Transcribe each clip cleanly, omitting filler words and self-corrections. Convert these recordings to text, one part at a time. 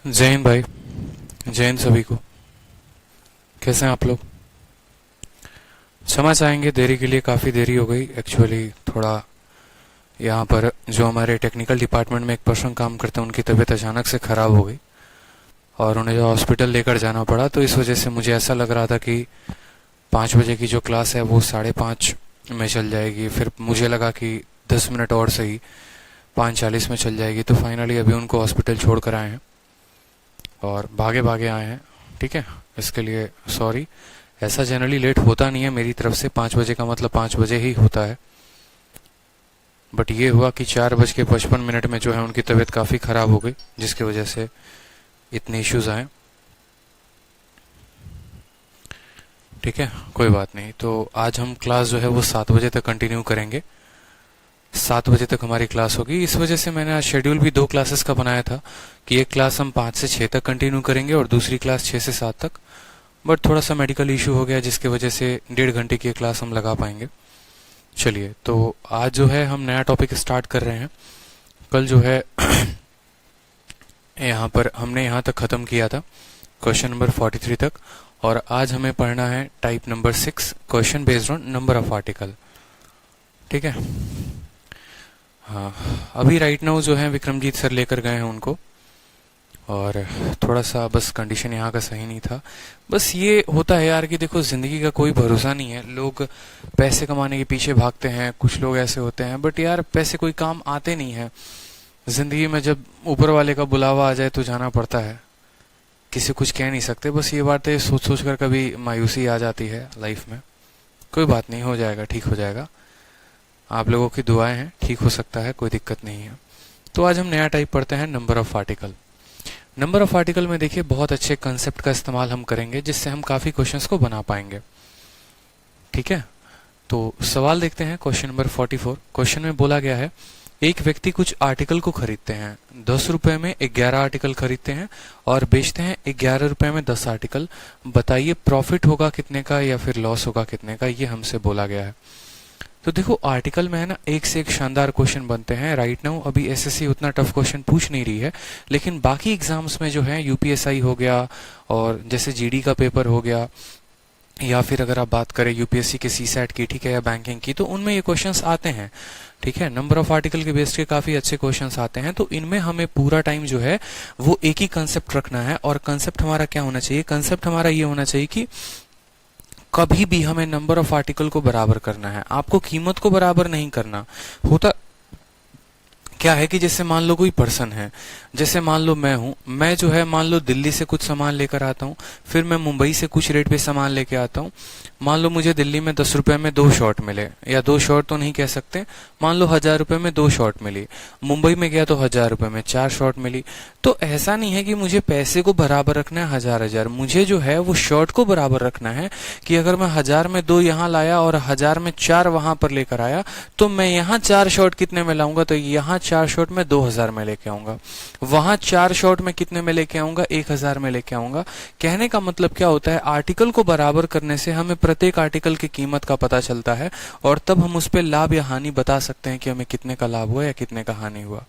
जय हिंद भाई। जय हिंद सभी को। कैसे हैं आप लोग? क्षमा चाहेंगे देरी के लिए, काफ़ी देरी हो गई एक्चुअली। थोड़ा यहाँ पर जो हमारे टेक्निकल डिपार्टमेंट में एक पर्सन काम करते हैं, उनकी तबीयत अचानक से ख़राब हो गई और उन्हें जो हॉस्पिटल लेकर जाना पड़ा, तो इस वजह से मुझे ऐसा लग रहा था कि 5 बजे की जो क्लास है वो 5:30 में चल जाएगी। फिर मुझे लगा कि 10 मिनट और सही, 5:40 में चल जाएगी। तो फाइनली अभी उनको हॉस्पिटल छोड़ कर आए हैं और भागे भागे आए हैं। ठीक है, इसके लिए सॉरी। ऐसा जनरली लेट होता नहीं है मेरी तरफ से, 5 बजे का मतलब 5 बजे ही होता है। बट ये हुआ कि 4:55 में जो है उनकी तबीयत काफ़ी ख़राब हो गई, जिसकी वजह से इतने इश्यूज आए। ठीक है, कोई बात नहीं। तो आज हम क्लास जो है वो 7 बजे तक कंटिन्यू करेंगे। 7 बजे तक हमारी क्लास होगी। इस वजह से मैंने आज शेड्यूल भी 2 क्लासेस का बनाया था कि एक क्लास हम 5 से 6 तक कंटिन्यू करेंगे और दूसरी क्लास 6 से 7 तक। बट थोड़ा सा मेडिकल इशू हो गया, जिसकी वजह से 1.5 घंटे की क्लास हम लगा पाएंगे। चलिए, तो आज जो है हम नया टॉपिक स्टार्ट कर रहे हैं। कल जो है यहाँ पर हमने यहाँ तक ख़त्म किया था, क्वेश्चन नंबर 43 तक। और आज हमें पढ़ना है type number 6, question based on number of article. ठीक है, हाँ। अभी राइट नाउ जो है विक्रमजीत सर लेकर गए हैं उनको, और थोड़ा सा बस कंडीशन यहाँ का सही नहीं था। बस ये होता है यार कि देखो, ज़िंदगी का कोई भरोसा नहीं है। लोग पैसे कमाने के पीछे भागते हैं, कुछ लोग ऐसे होते हैं, बट यार पैसे कोई काम आते नहीं है ज़िंदगी में। जब ऊपर वाले का बुलावा आ जाए तो जाना पड़ता है, किसी कुछ कह नहीं सकते। बस ये बातें सोच सोच कर कभी मायूसी आ जाती है लाइफ में। कोई बात नहीं, हो जाएगा, ठीक हो जाएगा। आप लोगों की दुआएं हैं, ठीक हो सकता है, कोई दिक्कत नहीं है। तो आज हम नया टाइप पढ़ते हैं, number of article. Number of article में देखिए बहुत अच्छे कंसेप्ट का इस्तेमाल हम करेंगे, जिससे हम काफ़ी क्वेश्चंस को बना पाएंगे। ठीक है, तो सवाल देखते हैं। Question number 44। क्वेश्चन में बोला गया है, एक व्यक्ति कुछ आर्टिकल को खरीदते हैं। 10 रुपए में 11 आर्टिकल खरीदते हैं और बेचते हैं 11 रुपए में 10 आर्टिकल। बताइए प्रॉफिट होगा कितने का या फिर लॉस होगा कितने का, ये हमसे बोला गया है। तो देखो, आर्टिकल में है ना, एक से एक शानदार क्वेश्चन बनते हैं। राइट नाउ अभी एसएससी उतना टफ क्वेश्चन पूछ नहीं रही है, लेकिन बाकी एग्जाम्स में जो है यूपीएसआई हो गया और जैसे जीडी का पेपर हो गया, या फिर अगर आप बात करें यूपीएससी के सीसैट की, ठीक है, या बैंकिंग की, तो उनमें ये क्वेश्चंस आते हैं। ठीक है, नंबर ऑफ आर्टिकल के बेस के काफी अच्छे क्वेश्चंस आते हैं। तो इनमें हमें पूरा टाइम जो है वो एक ही कंसेप्ट रखना है। और कंसेप्ट हमारा क्या होना चाहिए? कंसेप्ट हमारा ये होना चाहिए कि कभी भी हमें नंबर ऑफ आर्टिकल को बराबर करना है, आपको कीमत को बराबर नहीं करना। होता क्या है कि जैसे मान लो कोई पर्सन है, जैसे मान लो मैं हूं, मैं जो है मान लो दिल्ली से कुछ सामान लेकर आता हूं, फिर मैं मुंबई से कुछ रेट पे सामान लेके आता हूं। मान लो मुझे दिल्ली में 10 रुपए में 2 शर्ट मिले, या 2 शर्ट तो नहीं कह सकते, मान लो 1000 रुपए में 2 शर्ट मिली। मुंबई में गया तो 1000 रुपए में 4 शर्ट मिली। तो ऐसा नहीं है कि मुझे पैसे को बराबर रखना है 1000, मुझे जो है वो शर्ट को बराबर रखना है। कि अगर मैं 1000 में 2 यहाँ लाया और 1000 में 4 वहां पर लेकर आया, तो मैं यहाँ 4 शर्ट कितने में लाऊंगा? तो यहाँ 4 शर्ट में 2000 में लेके आऊंगा, वहां 4 शर्ट में कितने में लेके आऊंगा? 1000 में लेके आऊंगा। कहने का मतलब क्या होता है? आर्टिकल को बराबर करने से हमें प्रत्येक आर्टिकल की कीमत का पता चलता है, और तब हम उस पर लाभ या हानि बता सकते हैं कि हमें कितने का लाभ हुआ या कितने का हानि हुआ।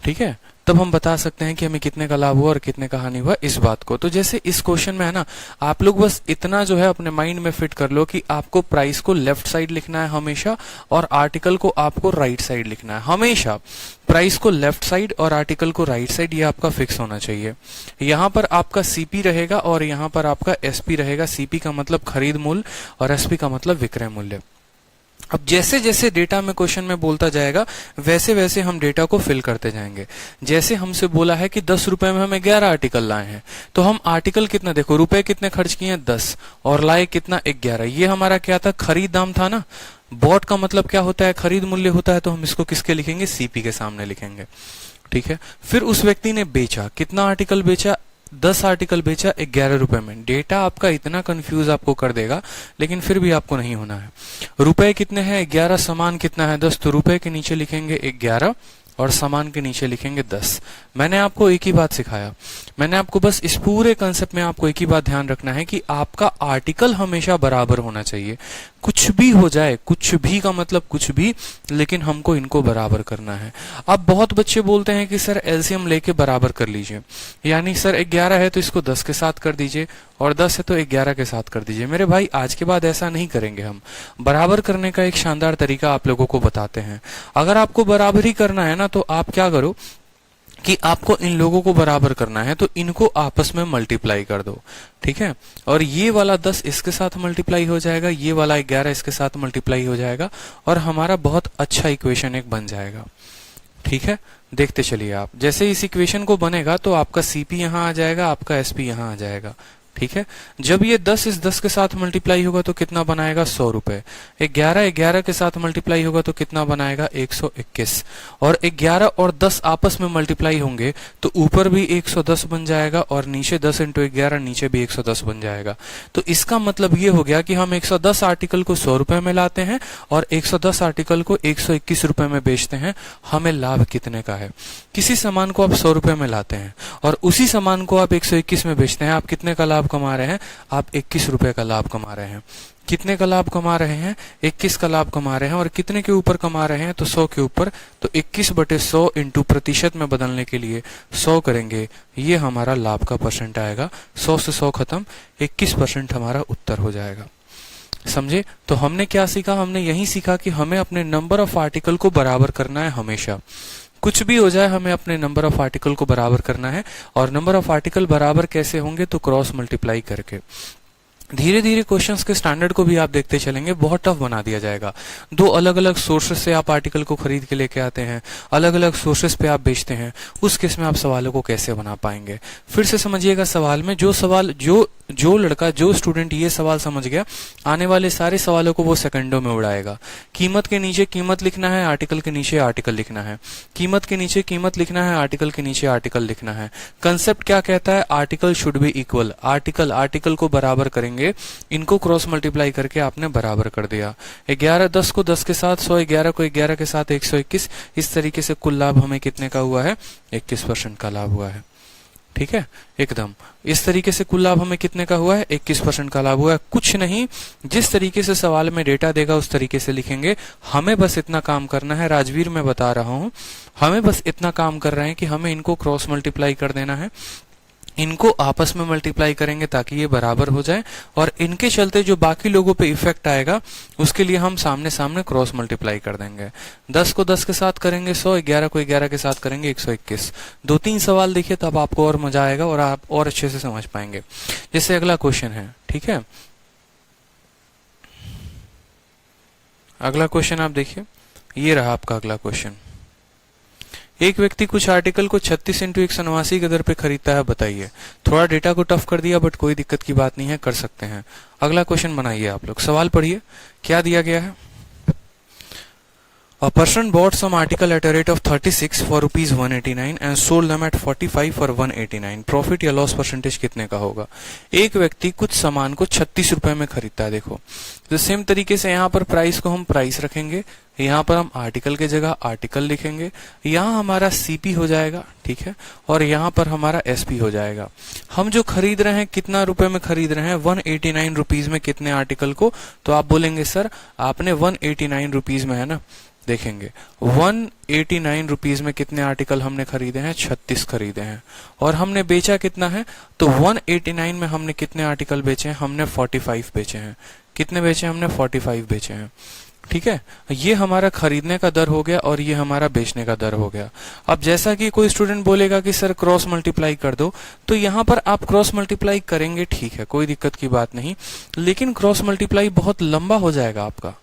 ठीक है, तब हम बता सकते हैं कि हमें कितने का लाभ हुआ और कितने का हानि हुआ, इस बात को। तो जैसे इस क्वेश्चन में है ना, आप लोग बस इतना जो है अपने माइंड में फिट कर लो कि आपको प्राइस को लेफ्ट साइड लिखना है हमेशा, और आर्टिकल को आपको राइट साइड लिखना है हमेशा। प्राइस को लेफ्ट साइड और आर्टिकल को राइट साइड, ये आपका फिक्स होना चाहिए। यहाँ पर आपका सीपी रहेगा और यहाँ पर आपका एसपी रहेगा। सीपी का मतलब खरीद मूल्य और एसपी का मतलब विक्रय मूल्य। अब जैसे जैसे डेटा में क्वेश्चन में बोलता जाएगा, वैसे वैसे हम डेटा को फिल करते जाएंगे। जैसे हमसे बोला है कि 10 रुपए में हमें 11 आर्टिकल लाए हैं, तो हम आर्टिकल कितना, देखो रुपए कितने खर्च किए हैं 10, और लाए कितना 11। ये हमारा क्या था? खरीद दाम था ना। बॉट का मतलब क्या होता है? खरीद मूल्य होता है। तो हम इसको किसके लिखेंगे? सीपी के सामने लिखेंगे। ठीक है, फिर उस व्यक्ति ने बेचा, कितना आर्टिकल बेचा? 10 आर्टिकल बेचा 11 रुपए में। डेटा आपका इतना कंफ्यूज आपको कर देगा, लेकिन फिर भी आपको नहीं होना है। रुपए कितने हैं? 11, सामान कितना है 10, तो रुपए के नीचे लिखेंगे 11, और समान के नीचे लिखेंगे 10। मैंने आपको एक ही बात सिखाया, मैंने आपको बस इस पूरे कंसेप्ट में आपको एक ही बात ध्यान रखना है कि आपका आर्टिकल हमेशा बराबर होना चाहिए। कुछ भी हो जाए, कुछ भी का मतलब कुछ भी, लेकिन हमको इनको बराबर करना है। अब बहुत बच्चे बोलते हैं कि सर एलसीएम लेके बराबर कर लीजिए, यानी सर 11 है तो इसको 10 के साथ कर दीजिए और 10 है तो 11 के साथ कर दीजिए। मेरे भाई आज के बाद ऐसा नहीं करेंगे। हम बराबर करने का एक शानदार तरीका आप लोगों को बताते हैं। अगर आपको बराबरी करना है ना, तो आप क्या करो कि आपको इन लोगों को बराबर करना है तो इनको आपस में मल्टीप्लाई कर दो, ठीक है। और ये वाला 10 इसके साथ मल्टीप्लाई हो जाएगा, ये वाला 11 इसके साथ मल्टीप्लाई हो जाएगा और हमारा बहुत अच्छा इक्वेशन एक बन जाएगा, ठीक है। देखते चलिए आप, जैसे इस इक्वेशन को बनेगा तो आपका सीपी यहां आ जाएगा, आपका एसपी यहां आ जाएगा, ठीक है। जब ये 10 इस 10 के साथ मल्टीप्लाई होगा तो कितना बनाएगा 100 रुपए। 11 के साथ मल्टीप्लाई होगा तो कितना बनाएगा 121। और 11 और 10 आपस में मल्टीप्लाई होंगे तो ऊपर भी 110 बन जाएगा और नीचे 10 इंटू 11 नीचे भी 110 बन जाएगा। तो इसका मतलब ये हो गया कि हम 110 आर्टिकल को 100 रुपए में लाते हैं और 110 आर्टिकल को 121 रुपए में बेचते हैं। हमें लाभ कितने का है? किसी सामान को आप 100 रुपए में लाते हैं और उसी सामान को आप 121 में बेचते हैं, आप कितने का लाभ कमा रहे हैं? आप 21 रुपए का लाभ कमा रहे हैं। कितने का लाभ कमा रहे हैं? 21 का लाभ कमा रहे हैं। और कितने के ऊपर कमा रहे हैं? तो 100 के ऊपर। तो 21/100 इंटू प्रतिशत में बदलने के लिए 100 करेंगे, ये हमारा लाभ का परसेंट आएगा। 100 से 100 खत्म, 21% हमारा उत्तर हो जाएगा। समझे? तो हमने क्या सीखा? हमने यही सीखा कि हमें अपने नंबर ऑफ आर्टिकल को बराबर करना है हमेशा। कुछ भी हो जाए हमें अपने नंबर ऑफ आर्टिकल को बराबर करना है। और नंबर ऑफ आर्टिकल बराबर कैसे होंगे? तो क्रॉस मल्टीप्लाई करके। धीरे धीरे क्वेश्चंस के स्टैंडर्ड को भी आप देखते चलेंगे, बहुत टफ बना दिया जाएगा। दो अलग अलग सोर्सेस से आप आर्टिकल को खरीद के लेके आते हैं, अलग अलग सोर्सेस पे आप बेचते हैं, उस केस में आप सवालों को कैसे बना पाएंगे? फिर से समझिएगा सवाल में, जो लड़का जो स्टूडेंट ये सवाल समझ गया, आने वाले सारे सवालों को वो सेकंडों में उड़ाएगा। कीमत के नीचे कीमत लिखना है, आर्टिकल के नीचे आर्टिकल लिखना है, कीमत के नीचे कीमत लिखना है, आर्टिकल के नीचे आर्टिकल लिखना है। कंसेप्ट क्या कहता है? Article should be equal. Article को बराबर करेंगे, इनको क्रॉस मल्टीप्लाई करके आपने बराबर कर दिया। 11 10 को 10 के साथ 100, 11 को 11 के साथ 121। इस तरीके से कुल लाभ हमें कितने का हुआ है? 21% का लाभ हुआ है, ठीक है। एकदम इस तरीके से कुल लाभ हमें कितने का हुआ है? 21% का लाभ हुआ है। कुछ नहीं, जिस तरीके से सवाल में डेटा देगा उस तरीके से लिखेंगे। हमें बस इतना काम करना है, राजवीर मैं बता रहा हूं, हमें बस इतना काम कर रहे हैं कि हमें इनको क्रॉस मल्टीप्लाई कर देना है, इनको आपस में मल्टीप्लाई करेंगे ताकि ये बराबर हो जाए। और इनके चलते जो बाकी लोगों पे इफेक्ट आएगा उसके लिए हम सामने सामने क्रॉस मल्टीप्लाई कर देंगे। 10 को 10 के साथ करेंगे 100, 11 को 11 के साथ करेंगे 121। 2-3 सवाल देखिए तब आपको और मजा आएगा और आप और अच्छे से समझ पाएंगे। जैसे अगला क्वेश्चन है, ठीक है। अगला क्वेश्चन आप देखिए, ये रहा आपका अगला क्वेश्चन। एक व्यक्ति कुछ आर्टिकल को 36 इंटू 189 के दर पे खरीदता है, बताइए। थोड़ा डेटा को टफ कर दिया बट कोई दिक्कत की बात नहीं है, कर सकते हैं। अगला क्वेश्चन बनाइए आप लोग, सवाल पढ़िए क्या दिया गया है। A person bought some article at a rate of 36 for rupees 189 and sold them at 45 for 189. Profit या लॉस परसेंटेज कितने का होगा? एक व्यक्ति कुछ सामान को 36 रुपए में खरीदता है। देखो तो सेम तरीके से यहाँ पर प्राइस को हम प्राइस रखेंगे, यहाँ पर हम आर्टिकल की जगह आर्टिकल लिखेंगे, यहाँ हमारा सीपी हो जाएगा, ठीक है, और यहाँ पर हमारा एसपी हो जाएगा। हम जो खरीद रहे हैं कितना रुपए में खरीद रहे हैं? 189 रुपीज में। कितने आर्टिकल को? तो आप बोलेंगे सर आपने 189 रुपीज में, है ना, देखेंगे 189 रुपीज में कितने आर्टिकल हमने खरीदे हैं? 36 खरीदे हैं। और हमने बेचा कितना है? तो 189 में हमने कितने आर्टिकल बेचे हैं? हमने 45 बेचे हैं। कितने बेचे? हमने 45 बेचे हैं, ठीक है। ये हमारा खरीदने का दर हो गया और ये हमारा बेचने का दर हो गया। अब जैसा कि कोई स्टूडेंट बोलेगा कि सर क्रॉस मल्टीप्लाई कर दो, तो यहाँ पर आप क्रॉस मल्टीप्लाई करेंगे, ठीक है, कोई दिक्कत की बात नहीं, लेकिन क्रॉस मल्टीप्लाई बहुत लंबा हो जाएगा आपका।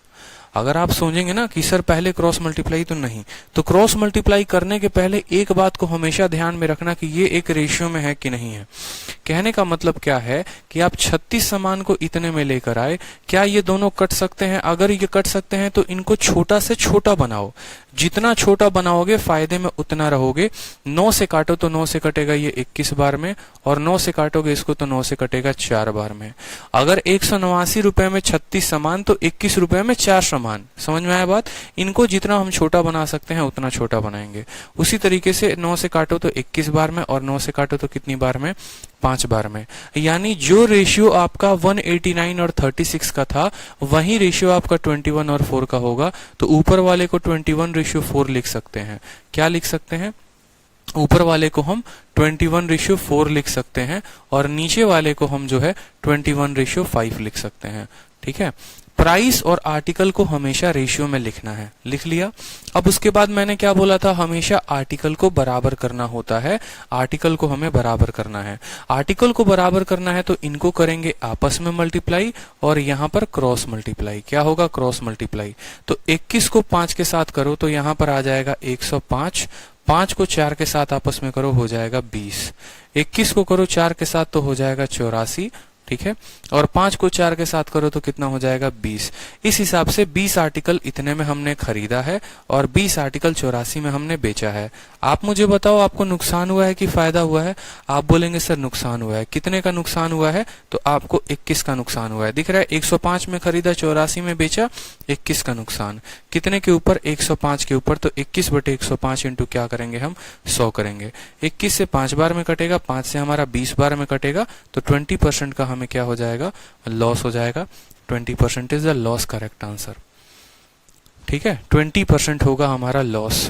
अगर आप सोचेंगे ना कि सर पहले क्रॉस मल्टीप्लाई, तो नहीं, तो क्रॉस मल्टीप्लाई करने के पहले एक बात को हमेशा ध्यान में रखना कि ये एक रेशियो में है कि नहीं है। कहने का मतलब क्या है कि आप 36 सामान को इतने में लेकर आए, क्या ये दोनों कट सकते हैं? अगर ये कट सकते हैं तो इनको छोटा से छोटा बनाओ, जितना छोटा बनाओगे फायदे में उतना रहोगे। 9 से काटो तो 9 से कटेगा ये 21 बार में, और 9 से काटोगे इसको तो 9 से कटेगा 4 बार में। अगर 189 रुपए में 36 सामान तो 21 रुपए में 4 सामान। समान। समझ में आया बात? इनको जितना हम छोटा बना सकते हैं उतना छोटा बनाएंगे। उसी तरीके से 9 से काटो तो 21 बार में, और 9 से काटो तो कितनी बार में? 5 बार में। यानी जो रेशियो आपका 189 और 36 का था वही रेशियो आपका 21 और 4 का होगा। तो ऊपर वाले को 21:4 लिख सकते हैं। क्या लिख सकते हैं? ऊपर वाले को हम 21:4 लिख सकते हैं, और नीचे वाले को हम जो है 21:5 लिख सकते हैं। ठीक है। प्राइस और आर्टिकल को हमेशा रेशियो में लिखना है। लिख लिया। अब उसके बाद मैंने क्या बोला था? हमेशा आर्टिकल को बराबर करना होता है। आर्टिकल को हमें बराबर करना है। आर्टिकल को बराबर करना है तो इनको करेंगे आपस में मल्टीप्लाई, और यहां पर क्रॉस मल्टीप्लाई। क्या होगा? Cross multiply. तो 21 को 5 के साथ करो तो यहां पर आ जाएगा 105। 5 को 4 के साथ आपस में करो हो जाएगा 20। 21 को करो 4 के साथ तो हो जाएगा 84। ठीक है। और 5 को 4 के साथ करो तो कितना हो जाएगा? 20। इस हिसाब से 20 आर्टिकल इतने में हमने खरीदा है और 20 आर्टिकल 84 में हमने बेचा है। आप मुझे बताओ आपको नुकसान हुआ है कि फायदा हुआ है? आप बोलेंगे सर नुकसान हुआ है। कितने का नुकसान हुआ है? तो आपको 21 का नुकसान हुआ है। दिख रहा है? 105 में खरीदा, 84 में बेचा, 21 का नुकसान। कितने के ऊपर? 105 के ऊपर। तो 21/105 इंटू क्या करेंगे हम? 100 करेंगे। 21 से 5 बार में कटेगा, 5 से हमारा 20 बार में कटेगा, तो 20% का हमें क्या हो जाएगा? लॉस हो जाएगा। 20% is the loss correct answer. ठीक है। 20% होगा हमारा लॉस।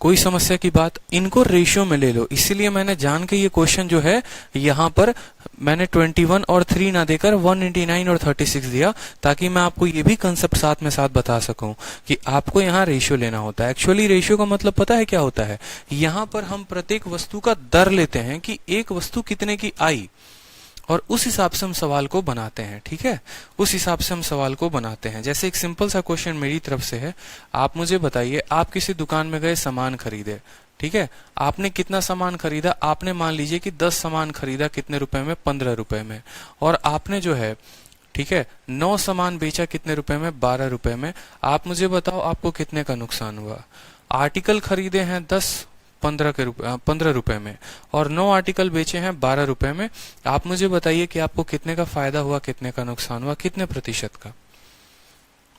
कोई समस्या की बात? इनको रेशियो में ले लो। इसीलिए मैंने जान के ये क्वेश्चन जो है यहां पर मैंने 21 और 3 ना देकर 189 और 36 दिया, ताकि मैं आपको ये भी कंसेप्ट साथ में साथ बता सकूं कि आपको यहाँ रेशियो लेना होता है। एक्चुअली रेशियो का मतलब पता है क्या होता है? यहां पर हम प्रत्येक वस्तु का दर लेते हैं कि एक वस्तु कितने की आई, और उस हिसाब से हम सवाल को बनाते हैं। ठीक है। उस हिसाब से हम सवाल को बनाते हैं। जैसे एक सिंपल सा क्वेश्चन मेरी तरफ से है। आप मुझे बताइए, आप किसी दुकान में गए, सामान खरीदे। ठीक है। आपने कितना सामान खरीदा? आपने मान लीजिए कि 10 सामान खरीदा। कितने रुपए में? 15 रुपए में। और आपने जो है, ठीक है, 9 सामान बेचा। कितने रुपए में? 12 रुपए में। आप मुझे बताओ आपको कितने का नुकसान हुआ? आर्टिकल खरीदे हैं 10 15 रुपए में, और 9 आर्टिकल बेचे हैं 12 रुपए में। आप मुझे बताइए कि आपको कितने का फायदा हुआ, कितने का नुकसान हुआ, कितने प्रतिशत का?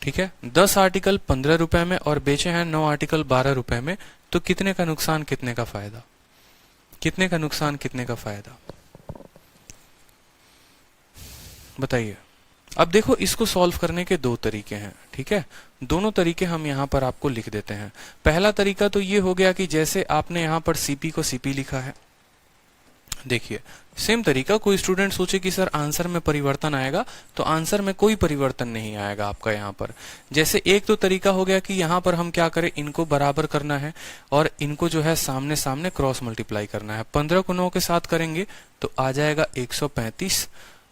ठीक है। 10 आर्टिकल 15 रुपए में और बेचे हैं 9 आर्टिकल 12 रुपए में, तो कितने का नुकसान, कितने का फायदा? कितने का नुकसान, कितने का फायदा? बताइए। अब देखो, इसको सॉल्व करने के 2 तरीके हैं। ठीक है। दोनों तरीके हम यहाँ पर आपको लिख देते हैं। पहला तरीका तो ये हो गया कि जैसे आपने यहाँ पर सीपी को सीपी लिखा है। देखिए, सेम तरीका। कोई स्टूडेंट सोचे कि सर आंसर में परिवर्तन आएगा, तो आंसर में कोई परिवर्तन नहीं आएगा आपका यहाँ पर। जैसे एक तो तरीका हो गया कि यहाँ पर हम क्या करें, इनको बराबर करना है और इनको जो है सामने सामने क्रॉस मल्टीप्लाई करना है। 15 को 9 के साथ करेंगे तो आ जाएगा 135।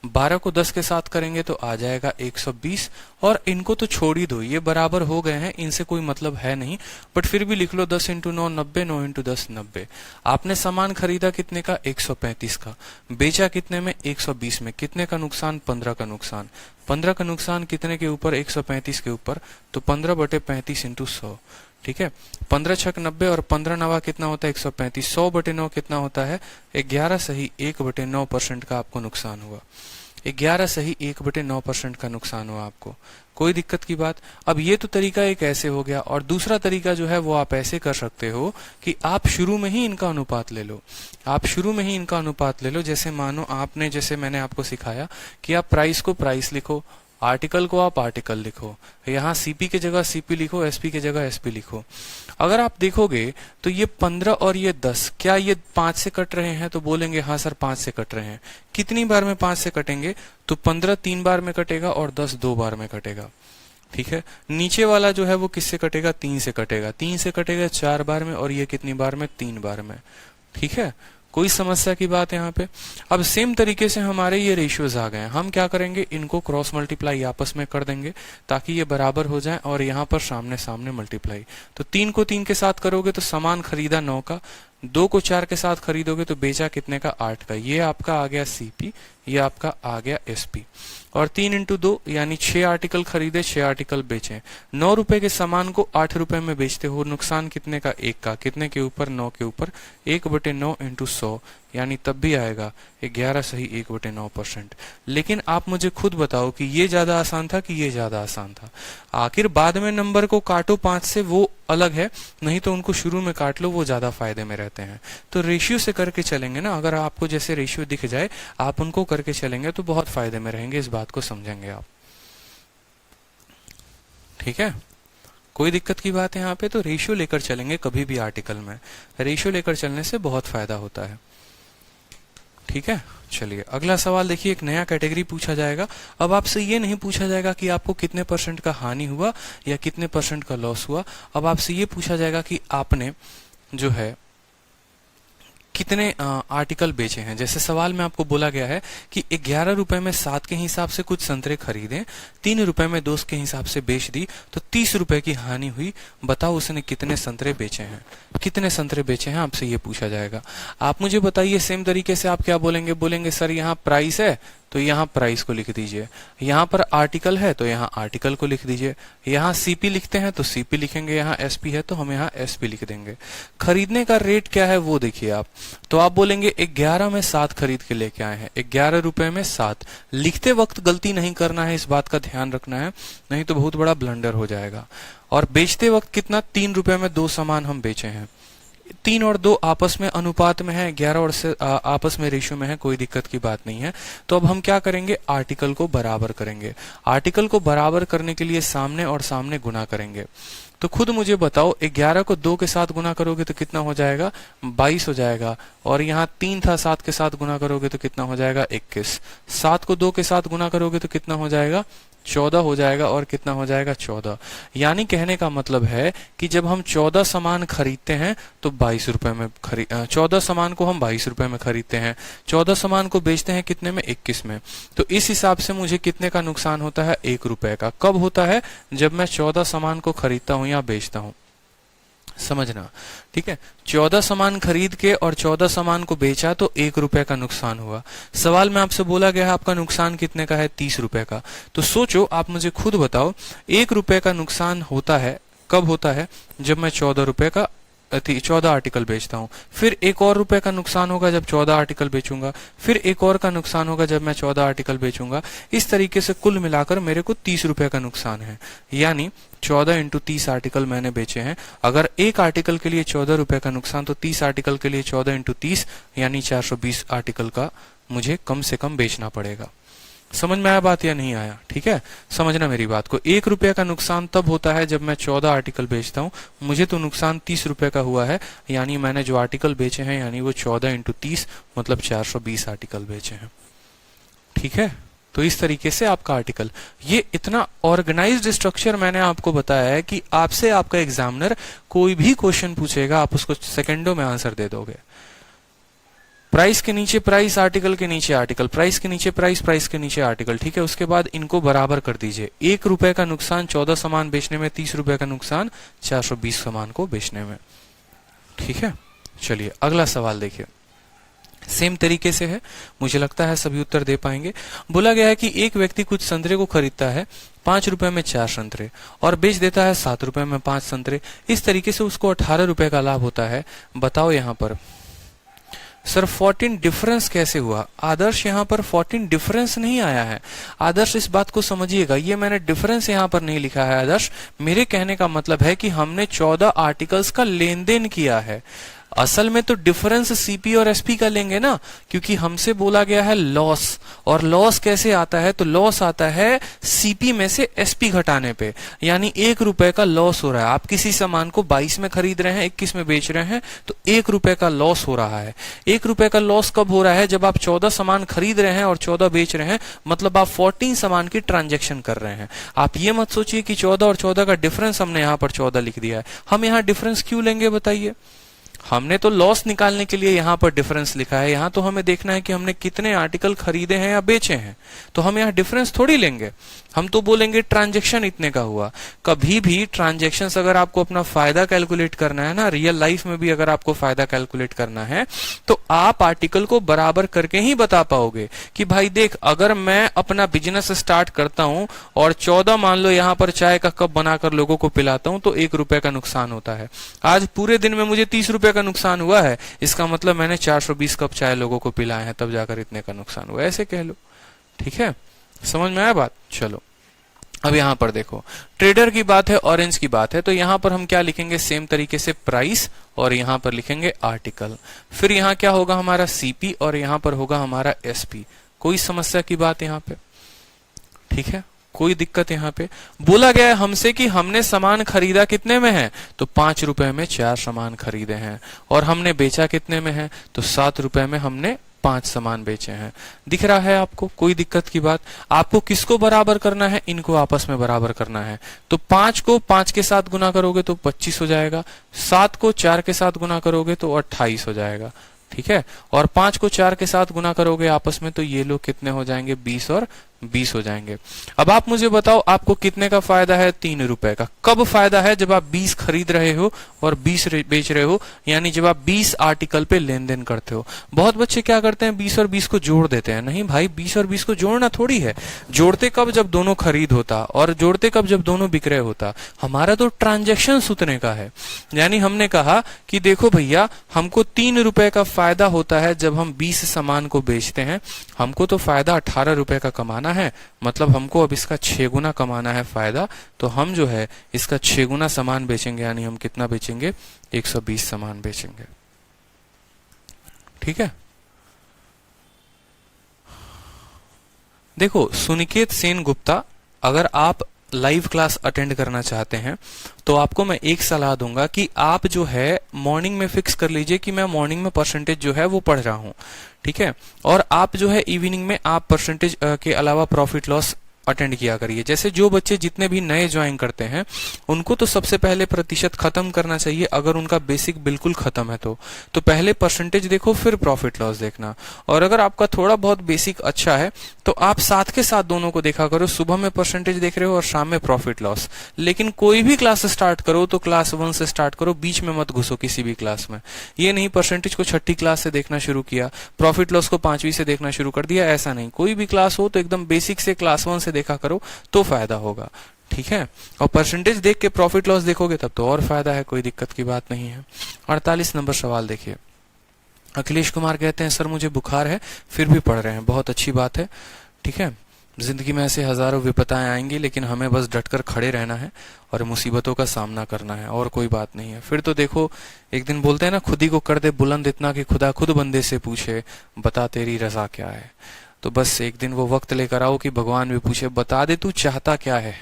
12 को 10 के साथ करेंगे तो आ जाएगा 120, और इनको तो छोड़ ही दो, ये बराबर हो गए हैं, इनसे कोई मतलब है नहीं, बट फिर भी लिख लो 10 इंटू 9 90, 9 इंटू 10 90। आपने सामान खरीदा कितने का? 135 का। बेचा कितने में? 120 में। कितने का नुकसान? 15 का नुकसान। 15 का नुकसान कितने के ऊपर? 135 के ऊपर। तो 15/35 इंटू 100। ठीक है। 15 छक 90 और 15 नवा कितना होता है? 135। 100/9 कितना होता है? 11 सही 1/9% का आपको नुकसान हुआ। 11 सही 1/9% का नुकसान हुआ आपको। कोई दिक्कत की बात? अब ये तो तरीका एक ऐसे हो गया, और दूसरा तरीका जो है वो आप ऐसे कर सकते हो कि आप शुरू में ही इनका अनुपात ले लो। आप शुरू में ही इनका अनुपात ले लो। जैसे मानो आपने, जैसे मैंने आपको सिखाया कि आप प्राइस को प्राइस लिखो, आर्टिकल को आप आर्टिकल लिखो, यहाँ सीपी की जगह सीपी लिखो, एसपी की जगह एसपी लिखो। अगर आप देखोगे तो ये 15 और ये 10, क्या ये 5 से कट रहे हैं? तो बोलेंगे हाँ सर 5 से कट रहे हैं। कितनी बार में 5 से कटेंगे? तो 15 3 बार में कटेगा और 10 2 बार में कटेगा। ठीक है। नीचे वाला जो है वो किससे कटेगा? 3 से कटेगा। 3 से कटेगा 4 बार में, और ये कितनी बार में? 3 बार में। ठीक है। कोई समस्या की बात यहाँ पे? अब सेम तरीके से हमारे ये रेशियोज आ गए। हम क्या करेंगे, इनको क्रॉस मल्टीप्लाई आपस में कर देंगे ताकि ये बराबर हो जाए, और यहाँ पर सामने सामने मल्टीप्लाई। तो 3 को 3 के साथ करोगे तो सामान खरीदा 9 का, 2 को 4 के साथ खरीदोगे तो बेचा कितने का? 8 का। ये आपका आ गया सीपी, ये आपका आ गया एसपी। और 3 इंटू 2 यानी 6 आर्टिकल खरीदे, 6 आर्टिकल बेचे। 9 रुपए के सामान को 8 रुपए में बेचते हो, नुकसान कितने का? 1 का। कितने के ऊपर? 9 के ऊपर। 1/9 इंटू 100 यानी तब भी आएगा 11 सही 1/9%। लेकिन आप मुझे खुद बताओ कि ये ज्यादा आसान था कि ये ज्यादा आसान था? आखिर बाद में नंबर को काटो 5 से वो अलग है, नहीं तो उनको शुरू में काट लो, वो ज्यादा फायदे में रहते हैं। तो रेशियो से करके चलेंगे ना, अगर आपको जैसे रेशियो दिख जाए आप उनको करके चलेंगे तो बहुत फायदे में रहेंगे, इस बात को समझेंगे आप। ठीक है, कोई दिक्कत की बात है यहाँ पे? तो रेशियो लेकर चलेंगे कभी भी आर्टिकल में, रेशियो लेकर चलने से बहुत फायदा होता है। ठीक है, चलिए अगला सवाल देखिए, एक नया कैटेगरी पूछा जाएगा। अब आपसे ये नहीं पूछा जाएगा कि आपको कितने % का हानि हुआ या कितने % का लॉस हुआ। अब आपसे ये पूछा जाएगा कि आपने जो है कितने आर्टिकल बेचे हैं। जैसे सवाल में आपको बोला गया है कि 11 रुपए में 7 के हिसाब से कुछ संतरे खरीदे, 3 रुपए में 2 के हिसाब से बेच दी, तो 30 रुपए की हानि हुई। बताओ उसने कितने संतरे बेचे हैं? कितने संतरे बेचे हैं आपसे ये पूछा जाएगा। आप मुझे बताइए सेम तरीके से आप क्या बोलेंगे? बोलेंगे सर यहाँ प्राइस है तो यहाँ प्राइस को लिख दीजिए, यहाँ पर आर्टिकल है तो यहाँ आर्टिकल को लिख दीजिए, यहाँ सीपी लिखते हैं तो सीपी लिखेंगे, यहाँ एसपी है तो हम यहाँ एसपी लिख देंगे। खरीदने का रेट क्या है वो देखिए आप, तो आप बोलेंगे 11 में 7 खरीद के लेके आए हैं, 11 रुपए में 7। लिखते वक्त गलती नहीं करना है, इस बात का ध्यान रखना है, नहीं तो बहुत बड़ा ब्लंडर हो जाएगा। और बेचते वक्त कितना? 3 रुपए में 2 सामान हम बेचे हैं। 3 और 2 आपस में अनुपात में है, 11 और से आपस में रेशियो में है, कोई दिक्कत की बात नहीं है। तो अब हम क्या करेंगे? आर्टिकल को बराबर करेंगे। आर्टिकल को बराबर करने के लिए सामने और सामने गुना करेंगे। तो खुद मुझे बताओ 11 को 2 के साथ गुना करोगे तो कितना हो जाएगा? 22 हो जाएगा। और यहाँ 3 था, 7 के साथ गुना करोगे तो कितना हो जाएगा? 21। 7 को 2 के साथ गुना करोगे तो कितना हो जाएगा? 14 हो जाएगा। और कितना हो जाएगा? 14। यानी कहने का मतलब है कि जब हम 14 सामान खरीदते हैं तो 22 रुपए में 14 सामान को हम 22 रुपए में खरीदते हैं, 14 सामान को बेचते हैं कितने में? 21 में। तो इस हिसाब से मुझे कितने का नुकसान होता है? 1 रुपए का। कब होता है? जब मैं 14 सामान को खरीदता हूं या बेचता हूं, समझना। ठीक है, 14 सामान खरीद के और 14 सामान को बेचा तो 1 रुपए का नुकसान हुआ। सवाल में आपसे बोला गया है आपका नुकसान कितने का है? 30 रुपए का। तो सोचो, आप मुझे खुद बताओ, 1 रुपए का नुकसान होता है कब होता है? जब मैं 14 रुपए का 14 आर्टिकल बेचता हूं। फिर 1 और रुपए का नुकसान होगा जब 14 आर्टिकल बेचूंगा, फिर 1 और का नुकसान होगा जब मैं 14 आर्टिकल बेचूंगा। इस तरीके से कुल मिलाकर मेरे को 30 रुपए का नुकसान है। यानी 14 इंटू 30 आर्टिकल मैंने बेचे हैं। अगर एक आर्टिकल के लिए 14 रुपए का नुकसान, तो 30 आर्टिकल के लिए 14 इंटू 30 यानी 420 आर्टिकल का मुझे कम से कम बेचना पड़ेगा। समझ में आया बात या नहीं आया? ठीक है, समझना मेरी बात को। 1 रुपए का नुकसान तब होता है जब मैं 14 आर्टिकल बेचता हूं। मुझे तो नुकसान 30 रुपए का हुआ है, यानी मैंने जो आर्टिकल बेचे हैं यानी वो 14 इंटू 30 मतलब 420 आर्टिकल बेचे हैं। ठीक है, तो इस तरीके से आपका आर्टिकल, ये इतना ऑर्गेनाइज्ड स्ट्रक्चर मैंने आपको बताया है कि आपसे आपका एग्जामिनर कोई भी क्वेश्चन पूछेगा आप उसको सेकंडों में आंसर दे दोगे। प्राइस के नीचे प्राइस, आर्टिकल के नीचे आर्टिकल, प्राइस के नीचे प्राइस, प्राइस के नीचे आर्टिकल। ठीक है, उसके बाद इनको बराबर कर दीजिए। 1 रुपए का नुकसान 14 सामान बेचने में, 30 रुपए का नुकसान 420 सामान को बेचने में। ठीक है, चलिए अगला सवाल देखिए, सेम तरीके से है, मुझे लगता है सभी उत्तर दे पाएंगे। बोला गया है कि एक व्यक्ति कुछ संतरे को खरीदता है 5 रुपए में 4 संतरे और बेच देता है 7 रुपए में 5 संतरे। इस तरीके से उसको 18 रुपए का लाभ होता है। बताओ यहाँ पर सर 14 डिफरेंस कैसे हुआ? आदर्श यहाँ पर 14 डिफरेंस नहीं आया है। आदर्श इस बात को समझिएगा, ये मैंने डिफरेंस यहाँ पर नहीं लिखा है आदर्श। मेरे कहने का मतलब है कि हमने 14 आर्टिकल्स का लेन देन किया है। असल में तो डिफरेंस सीपी और एसपी का लेंगे ना, क्योंकि हमसे बोला गया है लॉस, और लॉस कैसे आता है? तो लॉस आता है सीपी में से एसपी घटाने पे, यानी 1 रुपए का लॉस हो रहा है। आप किसी सामान को 22 में खरीद रहे हैं, 21 में बेच रहे हैं, तो 1 रुपए का लॉस हो रहा है। 1 रुपए का लॉस कब हो रहा है? जब आप 14 सामान खरीद रहे हैं और 14 बेच रहे हैं, मतलब आप 14 सामान की ट्रांजेक्शन कर रहे हैं। आप ये मत सोचिए कि 14 और 14 का डिफरेंस हमने यहाँ पर 14 लिख दिया है। हम यहाँ डिफरेंस क्यों लेंगे बताइए? हमने तो लॉस निकालने के लिए यहाँ पर डिफरेंस लिखा है, यहाँ तो हमें देखना है कि हमने कितने आर्टिकल खरीदे हैं या बेचे हैं। तो हम यहाँ डिफरेंस थोड़ी लेंगे, हम तो बोलेंगे ट्रांजैक्शन इतने का हुआ। कभी भी ट्रांजैक्शंस अगर आपको अपना फायदा कैलकुलेट करना है ना, रियल लाइफ में भी अगर आपको फायदा कैलकुलेट करना है, तो आप आर्टिकल को बराबर करके ही बता पाओगे कि भाई देख, अगर मैं अपना बिजनेस स्टार्ट करता हूं और 14 मान लो यहाँ पर चाय का कप बनाकर लोगों को पिलाता हूं तो 1 रुपए का नुकसान होता है। आज पूरे दिन में मुझे 30 रुपए का नुकसान हुआ है, इसका मतलब मैंने 420 कप चाय लोगों को पिलाए हैं, तब जाकर इतने का नुकसान हुआ, ऐसे कह लो। ठीक है, समझ में आया बात? चलो अब यहां पर देखो, ट्रेडर की बात है, ऑरेंज की बात है, तो यहां पर हम क्या लिखेंगे, सेम तरीके से प्राइस, और यहां पर लिखेंगे आर्टिकल। फिर यहां क्या होगा हमारा सीपी, और यहां पर होगा हमारा एसपी। कोई समस्या की बात यहां पे? ठीक है, कोई दिक्कत? यहाँ पे बोला गया है हमसे कि हमने सामान खरीदा कितने में है, तो 5 रुपए में 4 सामान खरीदे हैं, और हमने बेचा कितने में है, तो 7 रुपए में हमने 5 सामान बेचे हैं। दिख रहा है आपको? कोई दिक्कत की बात? आपको किसको बराबर करना है, इनको आपस में बराबर करना है। तो 5 को 5 के साथ गुना करोगे तो 25 हो जाएगा, 7 को 4 के साथ गुना करोगे तो 28 हो जाएगा। ठीक है, और 5 को 4 के साथ गुना करोगे आपस में तो ये लोग कितने हो जाएंगे, 20 और 20 हो जाएंगे। अब आप मुझे बताओ आपको कितने का फायदा है, 3 रुपए का। कब फायदा है, जब आप 20 खरीद रहे हो और 20 बेच रहे हो, यानी जब आप 20 आर्टिकल पे लेन देन करते हो। बहुत बच्चे क्या करते हैं, 20 और 20 को जोड़ देते हैं। नहीं भाई, 20 और 20 को जोड़ना थोड़ी है। जोड़ते कब, जब दोनों खरीद होता, और जोड़ते कब, जब दोनों बिक्रय होता। हमारा तो ट्रांजेक्शन उतने का है, यानी हमने कहा कि देखो भैया, हमको 3 रुपए का फायदा होता है जब हम 20 सामान को बेचते हैं। हमको तो फायदा 18 रुपए का कमाना है, मतलब हमको अब इसका 6 गुना कमाना है फायदा। तो हम जो है इसका 6 गुना सामान बेचेंगे, यानी हम कितना बेचेंगे, 120 सामान बेचेंगे। ठीक है, देखो सुनिकेत सेन गुप्ता, अगर आप लाइव क्लास अटेंड करना चाहते हैं तो आपको मैं एक सलाह दूंगा कि आप जो है मॉर्निंग में फिक्स कर लीजिए कि मैं मॉर्निंग में परसेंटेज जो है वो पढ़ रहा हूं। ठीक है, और आप जो है इवनिंग में आप परसेंटेज के अलावा प्रॉफिट लॉस अटेंड किया करिए। जैसे जो बच्चे जितने भी नए ज्वाइन करते हैं उनको तो सबसे पहले प्रतिशत खत्म करना चाहिए, अगर उनका बेसिक बिल्कुल खत्म है तो पहले परसेंटेज देखो फिर प्रॉफिट लॉस देखना। और अगर आपका थोड़ा बहुत बेसिक अच्छा है तो आप साथ के साथ दोनों को देखा करो, सुबह में परसेंटेज देख रहे हो और शाम में प्रॉफिट लॉस। लेकिन कोई भी क्लास स्टार्ट करो तो क्लास 1 से स्टार्ट करो, बीच में मत घुसो किसी भी क्लास में। ये नहीं परसेंटेज को 6ठी क्लास से देखना शुरू किया, प्रॉफिट लॉस को 5वीं से देखना शुरू कर दिया, ऐसा नहीं। कोई भी क्लास हो तो एकदम बेसिक से क्लास 1 से देखा करो तो फायदा होगा। ठीक है, और परसेंटेज देख के प्रॉफिट लॉस देखोगे तब तो और फायदा है, कोई दिक्कत की बात नहीं है। 48 नंबर सवाल देखिए, अखिलेश कुमार कहते हैं सर मुझे बुखार है फिर भी पढ़ रहे हैं, बहुत अच्छी बात है। ठीक है, जिंदगी में ऐसे हजारों विपदाएं आएंगी, लेकिन हमें बस डटकर खड़े रहना है और मुसीबतों का सामना करना है, और कोई बात नहीं है। फिर तो देखो, एक दिन बोलते हैं ना, खुद ही को कर दे बुलंद इतना कि खुदा खुद बंदे से पूछे बता तेरी रजा क्या है। तो बस एक दिन वो वक्त लेकर आओ कि भगवान भी पूछे बता दे तू चाहता क्या है।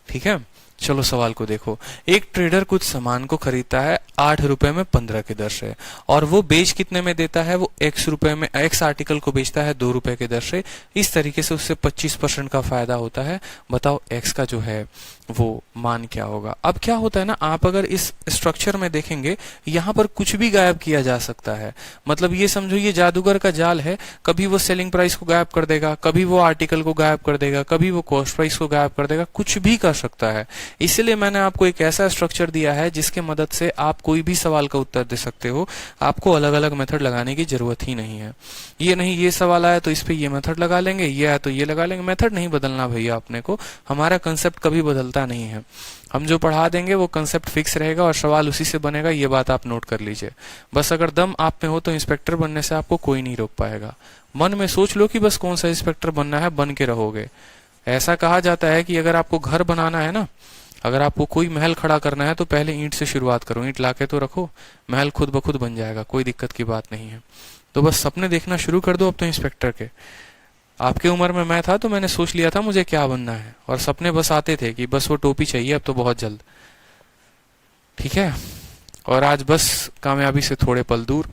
ठीक है, चलो सवाल को देखो। एक ट्रेडर कुछ सामान को खरीदता है 8 रुपए में 15 की दर से, और वो बेच कितने में देता है, वो x रुपए में x आर्टिकल को बेचता है 2 रुपए की दर से। इस तरीके से उससे 25% का फायदा होता है। बताओ x का जो है वो मान क्या होगा। अब क्या होता है ना, आप अगर इस स्ट्रक्चर में देखेंगे, यहाँ पर कुछ भी गायब किया जा सकता है। मतलब ये समझो ये जादूगर का जाल है, कभी वो सेलिंग प्राइस को गायब कर देगा, कभी वो आर्टिकल को गायब कर देगा, कभी वो कॉस्ट प्राइस को गायब कर देगा, कुछ भी कर सकता है। इसलिए मैंने आपको एक ऐसा स्ट्रक्चर दिया है जिसके मदद से आप कोई भी सवाल का उत्तर दे सकते हो। आपको अलग अलग मेथड लगाने की जरूरत ही नहीं है। ये नहीं ये सवाल आया तो इस पे ये मेथड लगा लेंगे, ये आया तो ये लगा लेंगे, मेथड नहीं बदलना भैया अपने को। हमारा कंसेप्ट कभी बदलता नहीं है, हम जो पढ़ा देंगे वो कंसेप्ट फिक्स रहेगा और सवाल उसी से बनेगा। ये बात आप नोट कर लीजिए। बस अगर दम आप में हो तो इंस्पेक्टर बनने से आपको कोई नहीं रोक पाएगा। मन में सोच लो कि बस कौन सा इंस्पेक्टर बनना है, बन के रहोगे। ऐसा कहा जाता है कि अगर आपको घर बनाना है ना, अगर आपको कोई महल खड़ा करना है तो पहले ईंट से शुरुआत करो, ईंट लाके तो रखो, महल खुद ब खुद बन जाएगा, कोई दिक्कत की बात नहीं है। तो बस सपने देखना शुरू कर दो अब तो इंस्पेक्टर के। आपके उम्र में मैं था तो मैंने सोच लिया था मुझे क्या बनना है, और सपने बस आते थे कि बस वो टोपी चाहिए अब तो बहुत जल्द। ठीक है, और आज बस कामयाबी से थोड़े पल दूर।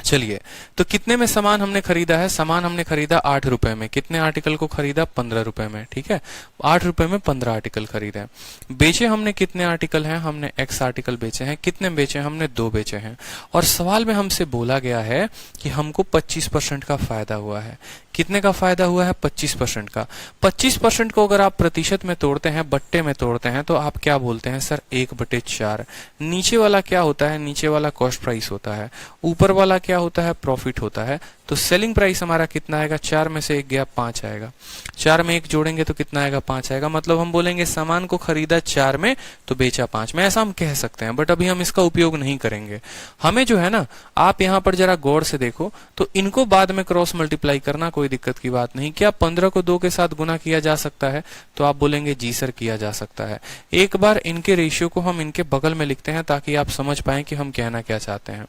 चलिए, तो कितने में सामान हमने खरीदा है? सामान हमने खरीदा 8 रुपए में। कितने आर्टिकल को खरीदा? 15 रुपए में। ठीक है, 8 रुपए में 15 आर्टिकल खरीदे हैं। बेचे हमने कितने आर्टिकल हैं? हमने x आर्टिकल बेचे हैं। कितने बेचे? हमने 2 बेचे हैं। और सवाल में हमसे बोला गया है कि हमको 25% का फायदा हुआ है। कितने का फायदा हुआ है? 25% का। 25% को अगर आप प्रतिशत में तोड़ते हैं, बट्टे में तोड़ते हैं, तो आप क्या बोलते हैं? सर 1/4। नीचे वाला क्या होता है? नीचे वाला कॉस्ट प्राइस होता है। ऊपर वाला क्या होता है? प्रॉफिट होता है। तो सेलिंग प्राइस हमारा कितना आएगा? 4 में से 1 गया, 5 आएगा। 4 में 1 जोड़ेंगे तो कितना आएगा? 5 आएगा। मतलब हम बोलेंगे सामान को खरीदा 4 में तो बेचा 5 में। ऐसा हम कह सकते हैं, बट अभी हम इसका उपयोग नहीं करेंगे। हमें जो है ना, आप यहाँ पर जरा गौर से देखो, तो इनको बाद में क्रॉस मल्टीप्लाई करना, कोई दिक्कत की बात नहीं। क्या 15 को 2 के साथ गुना किया जा सकता है? तो आप बोलेंगे जी सर किया जा सकता है। एक बार इनके रेशियो को हम इनके बगल में लिखते हैं ताकि आप समझ पाए कि हम कहना क्या चाहते हैं।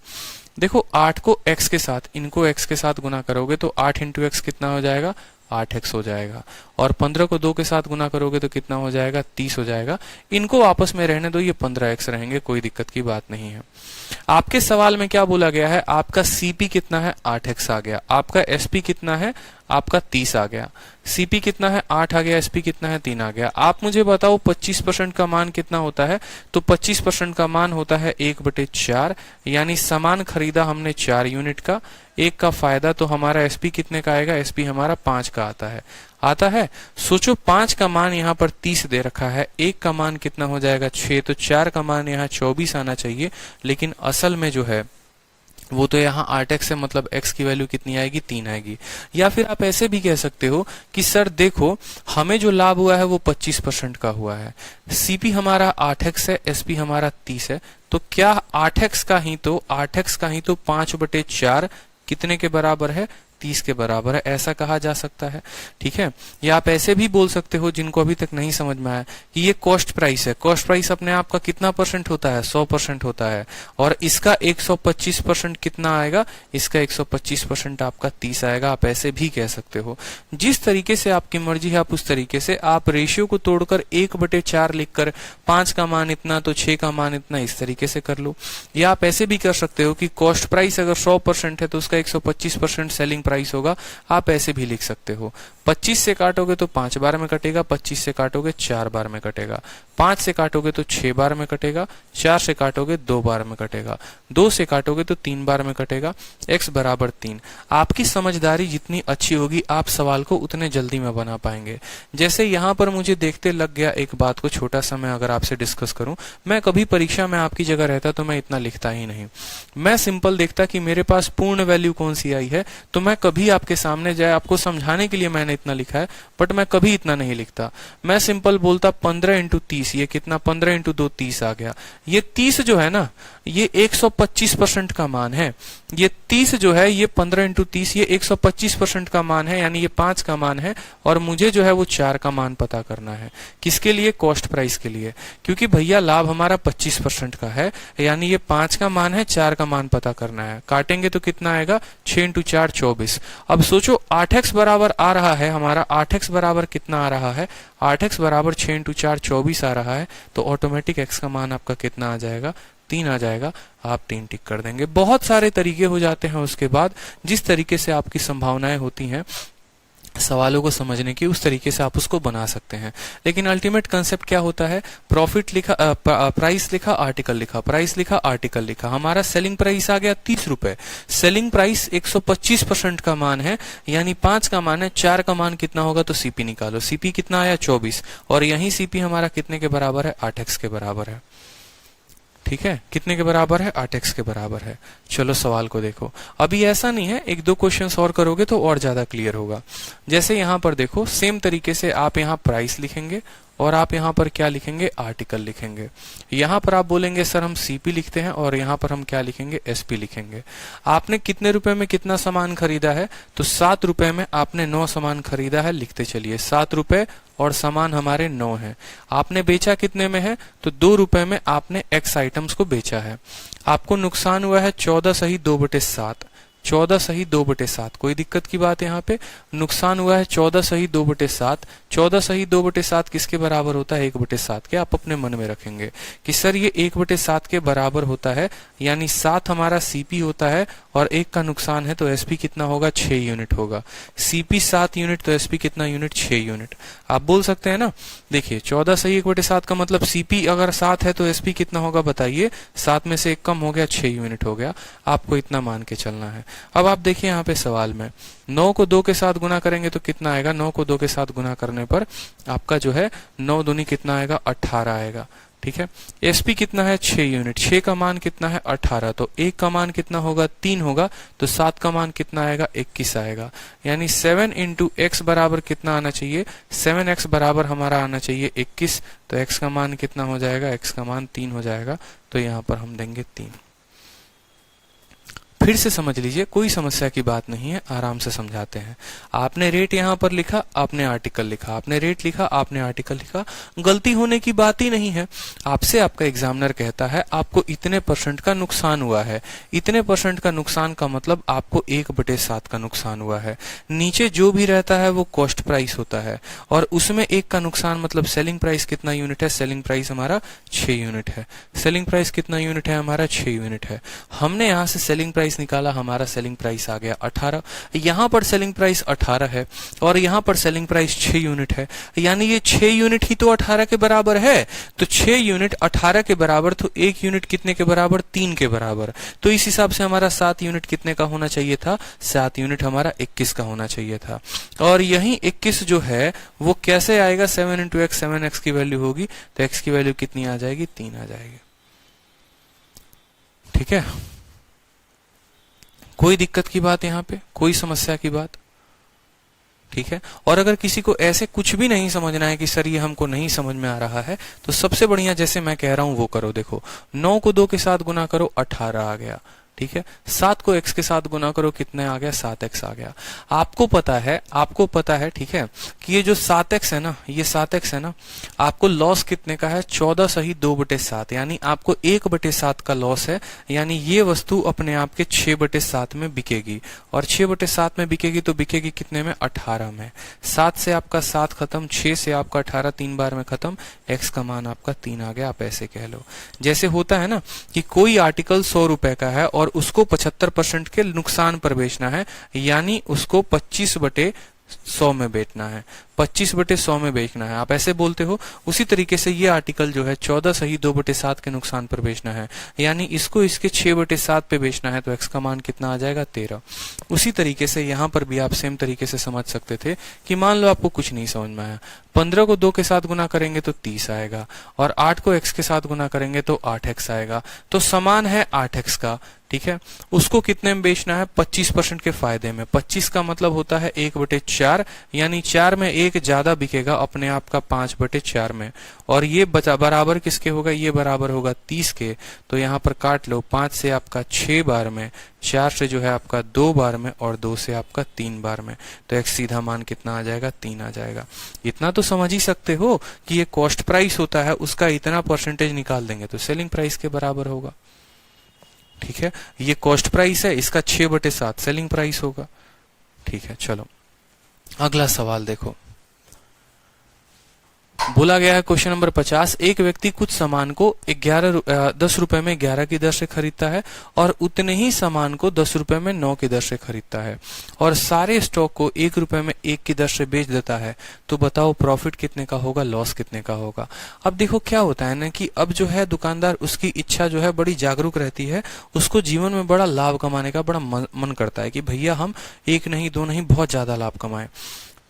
देखो, 8 को x के साथ, इनको x के साथ गुना करोगे तो 8 इंटू एक्स कितना हो जाएगा? 8x हो जाएगा। और 15 को 2 के साथ गुना करोगे तो कितना हो जाएगा? 30 हो जाएगा। इनको आपस में रहने दो, ये 15x रहेंगे, कोई दिक्कत की बात नहीं है। आपके सवाल में क्या बोला गया है? आपका CP कितना है? 8x आ गया। आपका SP कितना है? आपका 30 आ गया। CP कितना है? 8 आ गया। SP कितना है? 3 आ गया। आप मुझे बताओ 25% का मान कितना होता है? तो 25% का मान होता है 1/4, यानी सामान खरीदा हमने 4 यूनिट का। 1 का फायदा, तो हमारा SP कितने का आएगा? SP हमारा 5 का आता है। सोचो 5 का मान यहाँ पर 30 दे रखा है, 1 का मान कितना हो जाएगा? 6, तो 4 का मान यहाँ 24 आना चाहिए। लेकिन असल में जो है वो तो यहाँ 8x है, मतलब x की वैल्यू कितनी आएगी? 3 आएगी। या फिर आप ऐसे भी कह सकते हो कि सर देखो, हमें जो लाभ हुआ है वो 25% का हुआ है। CP हमारा 8x है, SP हमारा 30 है। तो क्या 8x का ही तो 5/4 कितने के बराबर है? 30 के बराबर है। ऐसा कहा जा सकता है। ठीक है, या आप ऐसे भी बोल सकते हो, जिनको अभी तक नहीं समझ में आया, कि ये कॉस्ट प्राइस है। कॉस्ट प्राइस अपने आप का कितना परसेंट होता है? 100% होता है। और इसका 125% कितना आएगा? इसका 125% आपका 30 आएगा। आप ऐसे भी कह सकते हो। जिस तरीके से आपकी मर्जी है, आप उस तरीके से आप रेशियो को तोड़कर 1/4 लिखकर 5 का मान इतना तो 6 का मान इतना, इस तरीके से कर लो। या आप ऐसे भी कर सकते हो कि कॉस्ट प्राइस अगर 100% है तो उसका 125% सेलिंग प्राइस होगा। आप ऐसे भी लिख सकते हो। 25 से काटोगे तो 5 बार में कटेगा, 25 से काटोगे 4 बार में कटेगा, 5 से काटोगे तो 6 बार में कटेगा, 4 से काटोगे 2 बार में कटेगा, 2 से काटोगे तो 3 बार में कटेगा। x बराबर 3। आपकी समझदारी जितनी अच्छी होगी, आप सवाल को उतने जल्दी में बना पाएंगे। जैसे यहाँ पर मुझे देखते लग गया एक बात को, छोटा सा मैं अगर आपसे डिस्कस करूं, मैं कभी परीक्षा में आपकी जगह रहता तो मैं इतना लिखता ही नहीं। मैं सिंपल देखता कि मेरे पास पूर्ण वैल्यू कौन सी आई है, तो मैं कभी आपके सामने जाए, आपको समझाने के लिए मैंने इतना लिखा है, बट मैं कभी इतना नहीं लिखता। मैं सिंपल बोलता 15 इंटू 30, ये कितना? 15 इंटू 2 30 आ गया। ये 30 जो है ना, ये 125% का मान है। ये 30 जो है, ये 15 इंटू 30, ये 125% का मान है, यानी ये 5 का मान है। और मुझे जो है वो 4 का मान पता करना है। किसके लिए? कॉस्ट प्राइस के लिए। क्योंकि भैया लाभ हमारा 25% का है, यानी ये 5 का मान है, 4 का मान पता करना है। काटेंगे तो कितना आएगा? 6 इंटू 4 24। अब सोचो 8x बराबर आ रहा है हमारा, 8x बराबर कितना आ रहा है? 8x बराबर 6 इंटू 4 24 आ रहा है। तो ऑटोमेटिक x का मान आपका कितना आ जाएगा? 3 आ जाएगा। आप 3 टिक कर देंगे। बहुत सारे तरीके हो जाते हैं उसके बाद। जिस तरीके से आपकी संभावनाएं होती हैं सवालों को समझने की, उस तरीके से आप उसको बना सकते हैं। लेकिन अल्टीमेट कंसेप्ट क्या होता है? प्रॉफिट लिखा, प्राइस लिखा, आर्टिकल लिखा, प्राइस लिखा, आर्टिकल लिखा। हमारा सेलिंग प्राइस आ गया 30 रुपए। सेलिंग प्राइस 125% का मान है, यानी 5 का मान है, 4 का मान कितना होगा? तो CP निकालो। CP कितना आया? 24। और यही CP हमारा कितने के बराबर है? 8x के बराबर है। ठीक है, कितने के बराबर है? 8x के बराबर है। चलो सवाल को देखो। अभी ऐसा नहीं है, 1-2 क्वेश्चंस और करोगे तो और ज्यादा क्लियर होगा। जैसे यहाँ पर देखो, सेम तरीके से आप यहाँ प्राइस लिखेंगे और आप यहाँ पर क्या लिखेंगे? आर्टिकल लिखेंगे। यहाँ पर आप बोलेंगे सर हम CP लिखते हैं, और यहाँ पर हम क्या लिखेंगे? SP लिखेंगे। आपने कितने रुपए में कितना सामान खरीदा है? तो 7 रुपए में आपने 9 सामान खरीदा है। लिखते चलिए, 7 रुपए और सामान हमारे 9 है। आपने बेचा कितने में है? तो 2 रुपए में आपने X आइटम्स को बेचा है। आपको नुकसान हुआ है 14 सही 2/7। 14 सही 2/7, कोई दिक्कत की बात यहाँ पे? नुकसान हुआ है 14 सही 2/7। 14 सही 2/7 किसके बराबर होता है? 1/7 के। आप अपने मन में रखेंगे कि सर ये 1/7 के बराबर होता है, यानी 7 हमारा सीपी होता है और 1 का नुकसान है, तो एसपी कितना होगा? 6 यूनिट होगा। सीपी 7 यूनिट, तो एसपी कितना यूनिट? 6 यूनिट। आप बोल सकते हैं ना, देखिए 14 सही 1/7 का मतलब सीपी अगर 7 है तो एसपी कितना होगा बताइए? 7 में से 1 कम हो गया, 6 यूनिट हो गया। आपको इतना मान के चलना है। अब आप देखिए यहाँ पे सवाल में 9 को 2 के साथ गुना करेंगे तो कितना आएगा? 9 को 2 के साथ गुना करने पर आपका जो है 9 दूनी कितना आएगा? 18 आएगा। ठीक है, एसपी कितना है? 6 यूनिट। 6 का मान कितना है? 18। तो 1 का मान कितना होगा? 3 होगा। तो 7 का मान कितना आएगा? 21 आएगा। यानी 7 इंटू एक्स बराबर कितना आना चाहिए? 7x बराबर हमारा आना चाहिए 21। तो x का मान कितना हो जाएगा? x का मान 3 हो जाएगा। तो यहाँ पर हम देंगे 3। फिर से समझ लीजिए, कोई समस्या की बात नहीं है, आराम से समझाते हैं। आपने रेट यहाँ पर लिखा, आपने आर्टिकल लिखा, आपने रेट लिखा, आपने आर्टिकल लिखा, गलती होने की बात ही नहीं है। आपसे आपका एग्जामिनर कहता है आपको इतने % का नुकसान हुआ है। इतने % का नुकसान का मतलब आपको 1/7 का नुकसान हुआ है। नीचे जो भी रहता है वो कॉस्ट प्राइस होता है और उसमें 1 का नुकसान मतलब सेलिंग प्राइस कितना यूनिट है? सेलिंग प्राइस हमारा 6 यूनिट है। सेलिंग प्राइस कितना यूनिट है? हमारा 6 यूनिट है। हमने यहाँ से सेलिंग प्राइस निकाला, हमारा सेलिंग प्राइस आ गया 18। यहां पर सेलिंग प्राइस 18 है और यहां पर सेलिंग प्राइस 6 यूनिट है, यानी ये 6 यूनिट ही तो 18 के बराबर है। तो 6 यूनिट 18 के बराबर, तो 1 यूनिट कितने के बराबर? 3 के बराबर। तो इस हिसाब से हमारा 7 यूनिट कितने का होना चाहिए था? 7 यूनिट हमारा 21 का होना चाहिए था। और यही 21 जो है वो कैसे आएगा? 7 इंटू एक्स, 7x की वैल्यू होगी, तो x की वैल्यू कितनी आ जाएगी? 3 आ जाएगी। ठीक है, कोई दिक्कत की बात यहाँ पे? कोई समस्या की बात? ठीक है, और अगर किसी को ऐसे कुछ भी नहीं समझना है कि सर ये हमको नहीं समझ में आ रहा है, तो सबसे बढ़िया जैसे मैं कह रहा हूं वो करो। देखो 9 को 2 के साथ गुना करो, 18 आ गया। ठीक है, 7 को x के साथ गुना करो, कितने आ गया? 7x आ गया। आपको पता है ठीक है, कि ये जो 7x है ना, ये 7x है ना, आपको लॉस कितने का है? 14 सही 2/7, यानी आपको 1/7 का लॉस है। यानी ये वस्तु अपने आप के 6/7 में बिकेगी, और 6/7 में बिकेगी तो बिकेगी कितने में? 18 में। 7 से आपका 7 खत्म, 6 से आपका 18, 3 बार में खत्म, x का मान आपका 3 आ गया। आप ऐसे कह लो, जैसे होता है ना कि कोई आर्टिकल 100 रुपए का है और उसको 75% के नुकसान पर बेचना है, यानी उसको 25/100 में बेचना है, 25/100 में बेचना है, आप ऐसे बोलते हो। उसी तरीके से ये आर्टिकल जो है 14 सही 2/7 के नुकसान पर बेचना है, यानी इसको इसके 6/7 पे बेचना है, तो x का मान कितना आ जाएगा? 13। उसी तरीके से यहाँ पर भी आप सेम तरीके से समझ सकते थे कि मान लो आपको कुछ नहीं समझ में आया, 15 को 2 के साथ गुना करेंगे तो 30 आएगा, और 8 को x के साथ गुना करेंगे तो 8x आएगा। तो समान है 8x का। ठीक है, उसको कितने में बेचना है? 25% के फायदे में। 25 का मतलब होता है 1/4, यानी 4 में 1 ज्यादा बिकेगा अपने आप का 5/4 में, और ये बराबर किसके होगा? ये बराबर होगा 30 के। तो यहाँ पर काट लो, 5 से आपका 6 बार में, 4 से जो है आपका 2 बार में, और 2 से आपका 3 बार में, तो एक सीधा मान कितना आ जाएगा? 3 आ जाएगा। इतना तो समझ ही सकते हो कि ये कॉस्ट प्राइस होता है, उसका इतना % निकाल देंगे तो सेलिंग प्राइस के बराबर होगा। ठीक है, ये कॉस्ट प्राइस है, इसका 6/7 सेलिंग प्राइस होगा। ठीक है, चलो अगला सवाल देखो। बोला गया है क्वेश्चन नंबर 50, एक व्यक्ति कुछ सामान को 10 रुपए में 11 की दर से खरीदता है और उतने ही सामान को 10 रुपए में 9 की दर से खरीदता है, और सारे स्टॉक को 1 रुपए में 1 की दर से बेच देता है। तो बताओ प्रॉफिट कितने का होगा, लॉस कितने का होगा। अब देखो क्या होता है ना कि अब जो है दुकानदार, उसकी इच्छा जो है बड़ी जागरूक रहती है, उसको जीवन में बड़ा लाभ कमाने का बड़ा मन करता है कि भैया हम 1 नहीं 2 नहीं बहुत ज्यादा लाभ कमाएं।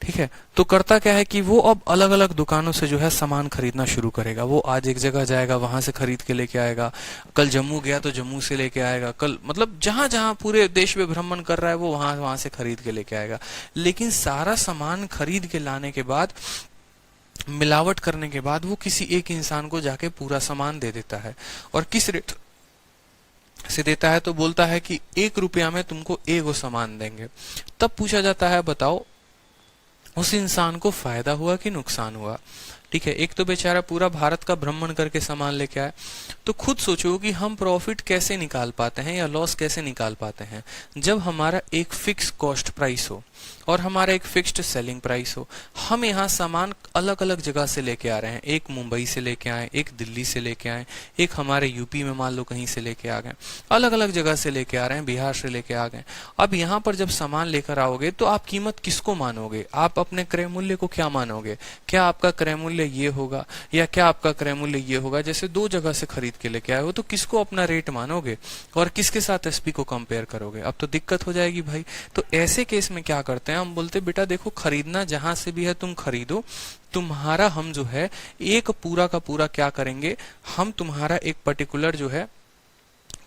ठीक है, तो करता क्या है कि वो अब अलग अलग दुकानों से जो है सामान खरीदना शुरू करेगा। वो आज एक जगह जाएगा, वहां से खरीद के लेके आएगा, कल जम्मू गया तो जम्मू से लेके आएगा, कल मतलब जहां जहां पूरे देश में भ्रमण कर रहा है वो वहां से खरीद के लेके आएगा। लेकिन सारा सामान खरीद के लाने के बाद, मिलावट करने के बाद, वो किसी एक इंसान को जाके पूरा सामान दे देता है। और किस रेट से देता है? तो बोलता है कि 1 रुपया में तुमको 1 सामान देंगे। तब पूछा जाता है बताओ उस इंसान को फायदा हुआ कि नुकसान हुआ। ठीक है, एक तो बेचारा पूरा भारत का भ्रमण करके सामान लेके आया। तो खुद सोचो कि हम प्रॉफिट कैसे निकाल पाते हैं या लॉस कैसे निकाल पाते हैं, जब हमारा एक फिक्स कॉस्ट प्राइस हो और हमारा एक फिक्स्ड सेलिंग प्राइस हो। हम यहाँ सामान अलग अलग जगह से लेके आ रहे हैं, एक मुंबई से लेके आए, एक दिल्ली से लेके आए, एक हमारे यूपी में मान लो कहीं से लेके आ गए, अलग अलग जगह से लेके आ रहे हैं, बिहार से लेके आ गए। अब यहाँ पर जब सामान लेकर आओगे तो आप कीमत किसको मानोगे? आप अपने क्रय मूल्य को क्या मानोगे? क्या आपका क्रय मूल्य ये होगा या क्या आपका क्रय मूल्य ये होगा? जैसे दो जगह से खरीद के लेके आए हो तो किसको अपना रेट मानोगे और किसके साथ एसपी को कंपेयर करोगे? अब तो दिक्कत हो जाएगी भाई। तो ऐसे केस में क्या करते हैं हम, बोलते बेटा देखो खरीदना जहां से भी है तुम खरीदो, तुम्हारा हम जो है एक पूरा का पूरा क्या करेंगे, हम तुम्हारा एक पर्टिकुलर जो है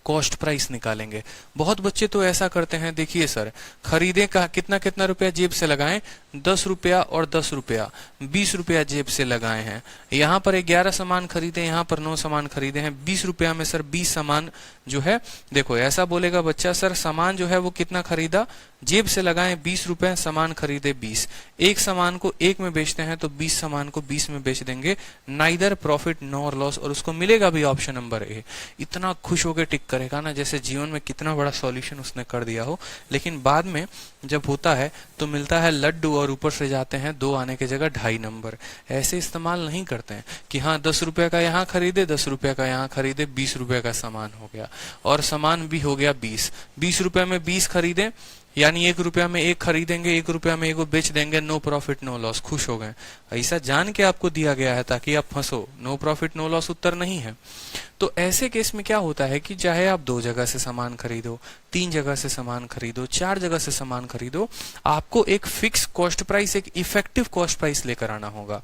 कॉस्ट प्राइस निकालेंगे। बहुत बच्चे तो ऐसा करते हैं, देखिए सर खरीदे का कितना कितना रुपया जेब से लगाएं, 10 रुपया और 10 रुपया, 20 रुपया जेब से लगाए हैं। यहाँ पर 11 सामान खरीदे, यहाँ पर 9 सामान खरीदे हैं, 20 रुपया में सर 20 सामान जो है, देखो ऐसा बोलेगा बच्चा सर सामान जो है वो कितना खरीदा, जेब से लगाए 20 रुपए, सामान खरीदे 20, एक सामान को एक में बेचते हैं तो 20 सामान को 20 में बेच देंगे, नाइदर प्रॉफिट नॉर लॉस, और उसको मिलेगा भी ऑप्शन नंबर ए। इतना खुश होकर टिक करेगा ना जैसे जीवन में कितना बड़ा सॉल्यूशन उसने कर दिया हो। लेकिन बाद में जब होता है तो मिलता है लड्डू और ऊपर से जाते हैं 2 आने की जगह 2.5 नंबर। ऐसे इस्तेमाल नहीं करते हैं कि हाँ 10 रुपए का यहाँ खरीदे, 10 रुपए का यहाँ खरीदे, 20 रुपए का सामान हो गया और सामान भी हो गया 20 रुपए में 20 खरीदे, यानी 1 रुपया में 1 खरीदेंगे, 1 रुपया में 1 बेच देंगे, नो प्रॉफिट नो लॉस, खुश हो गए। ऐसा जान के आपको दिया गया है ताकि आप फंसो, नो प्रॉफिट नो लॉस उत्तर नहीं है। तो ऐसे केस में क्या होता है कि चाहे आप 2 जगह से सामान खरीदो, 3 जगह से सामान खरीदो, 4 जगह से सामान खरीदो, आपको एक फिक्स कॉस्ट प्राइस, एक इफेक्टिव कॉस्ट प्राइस लेकर आना होगा।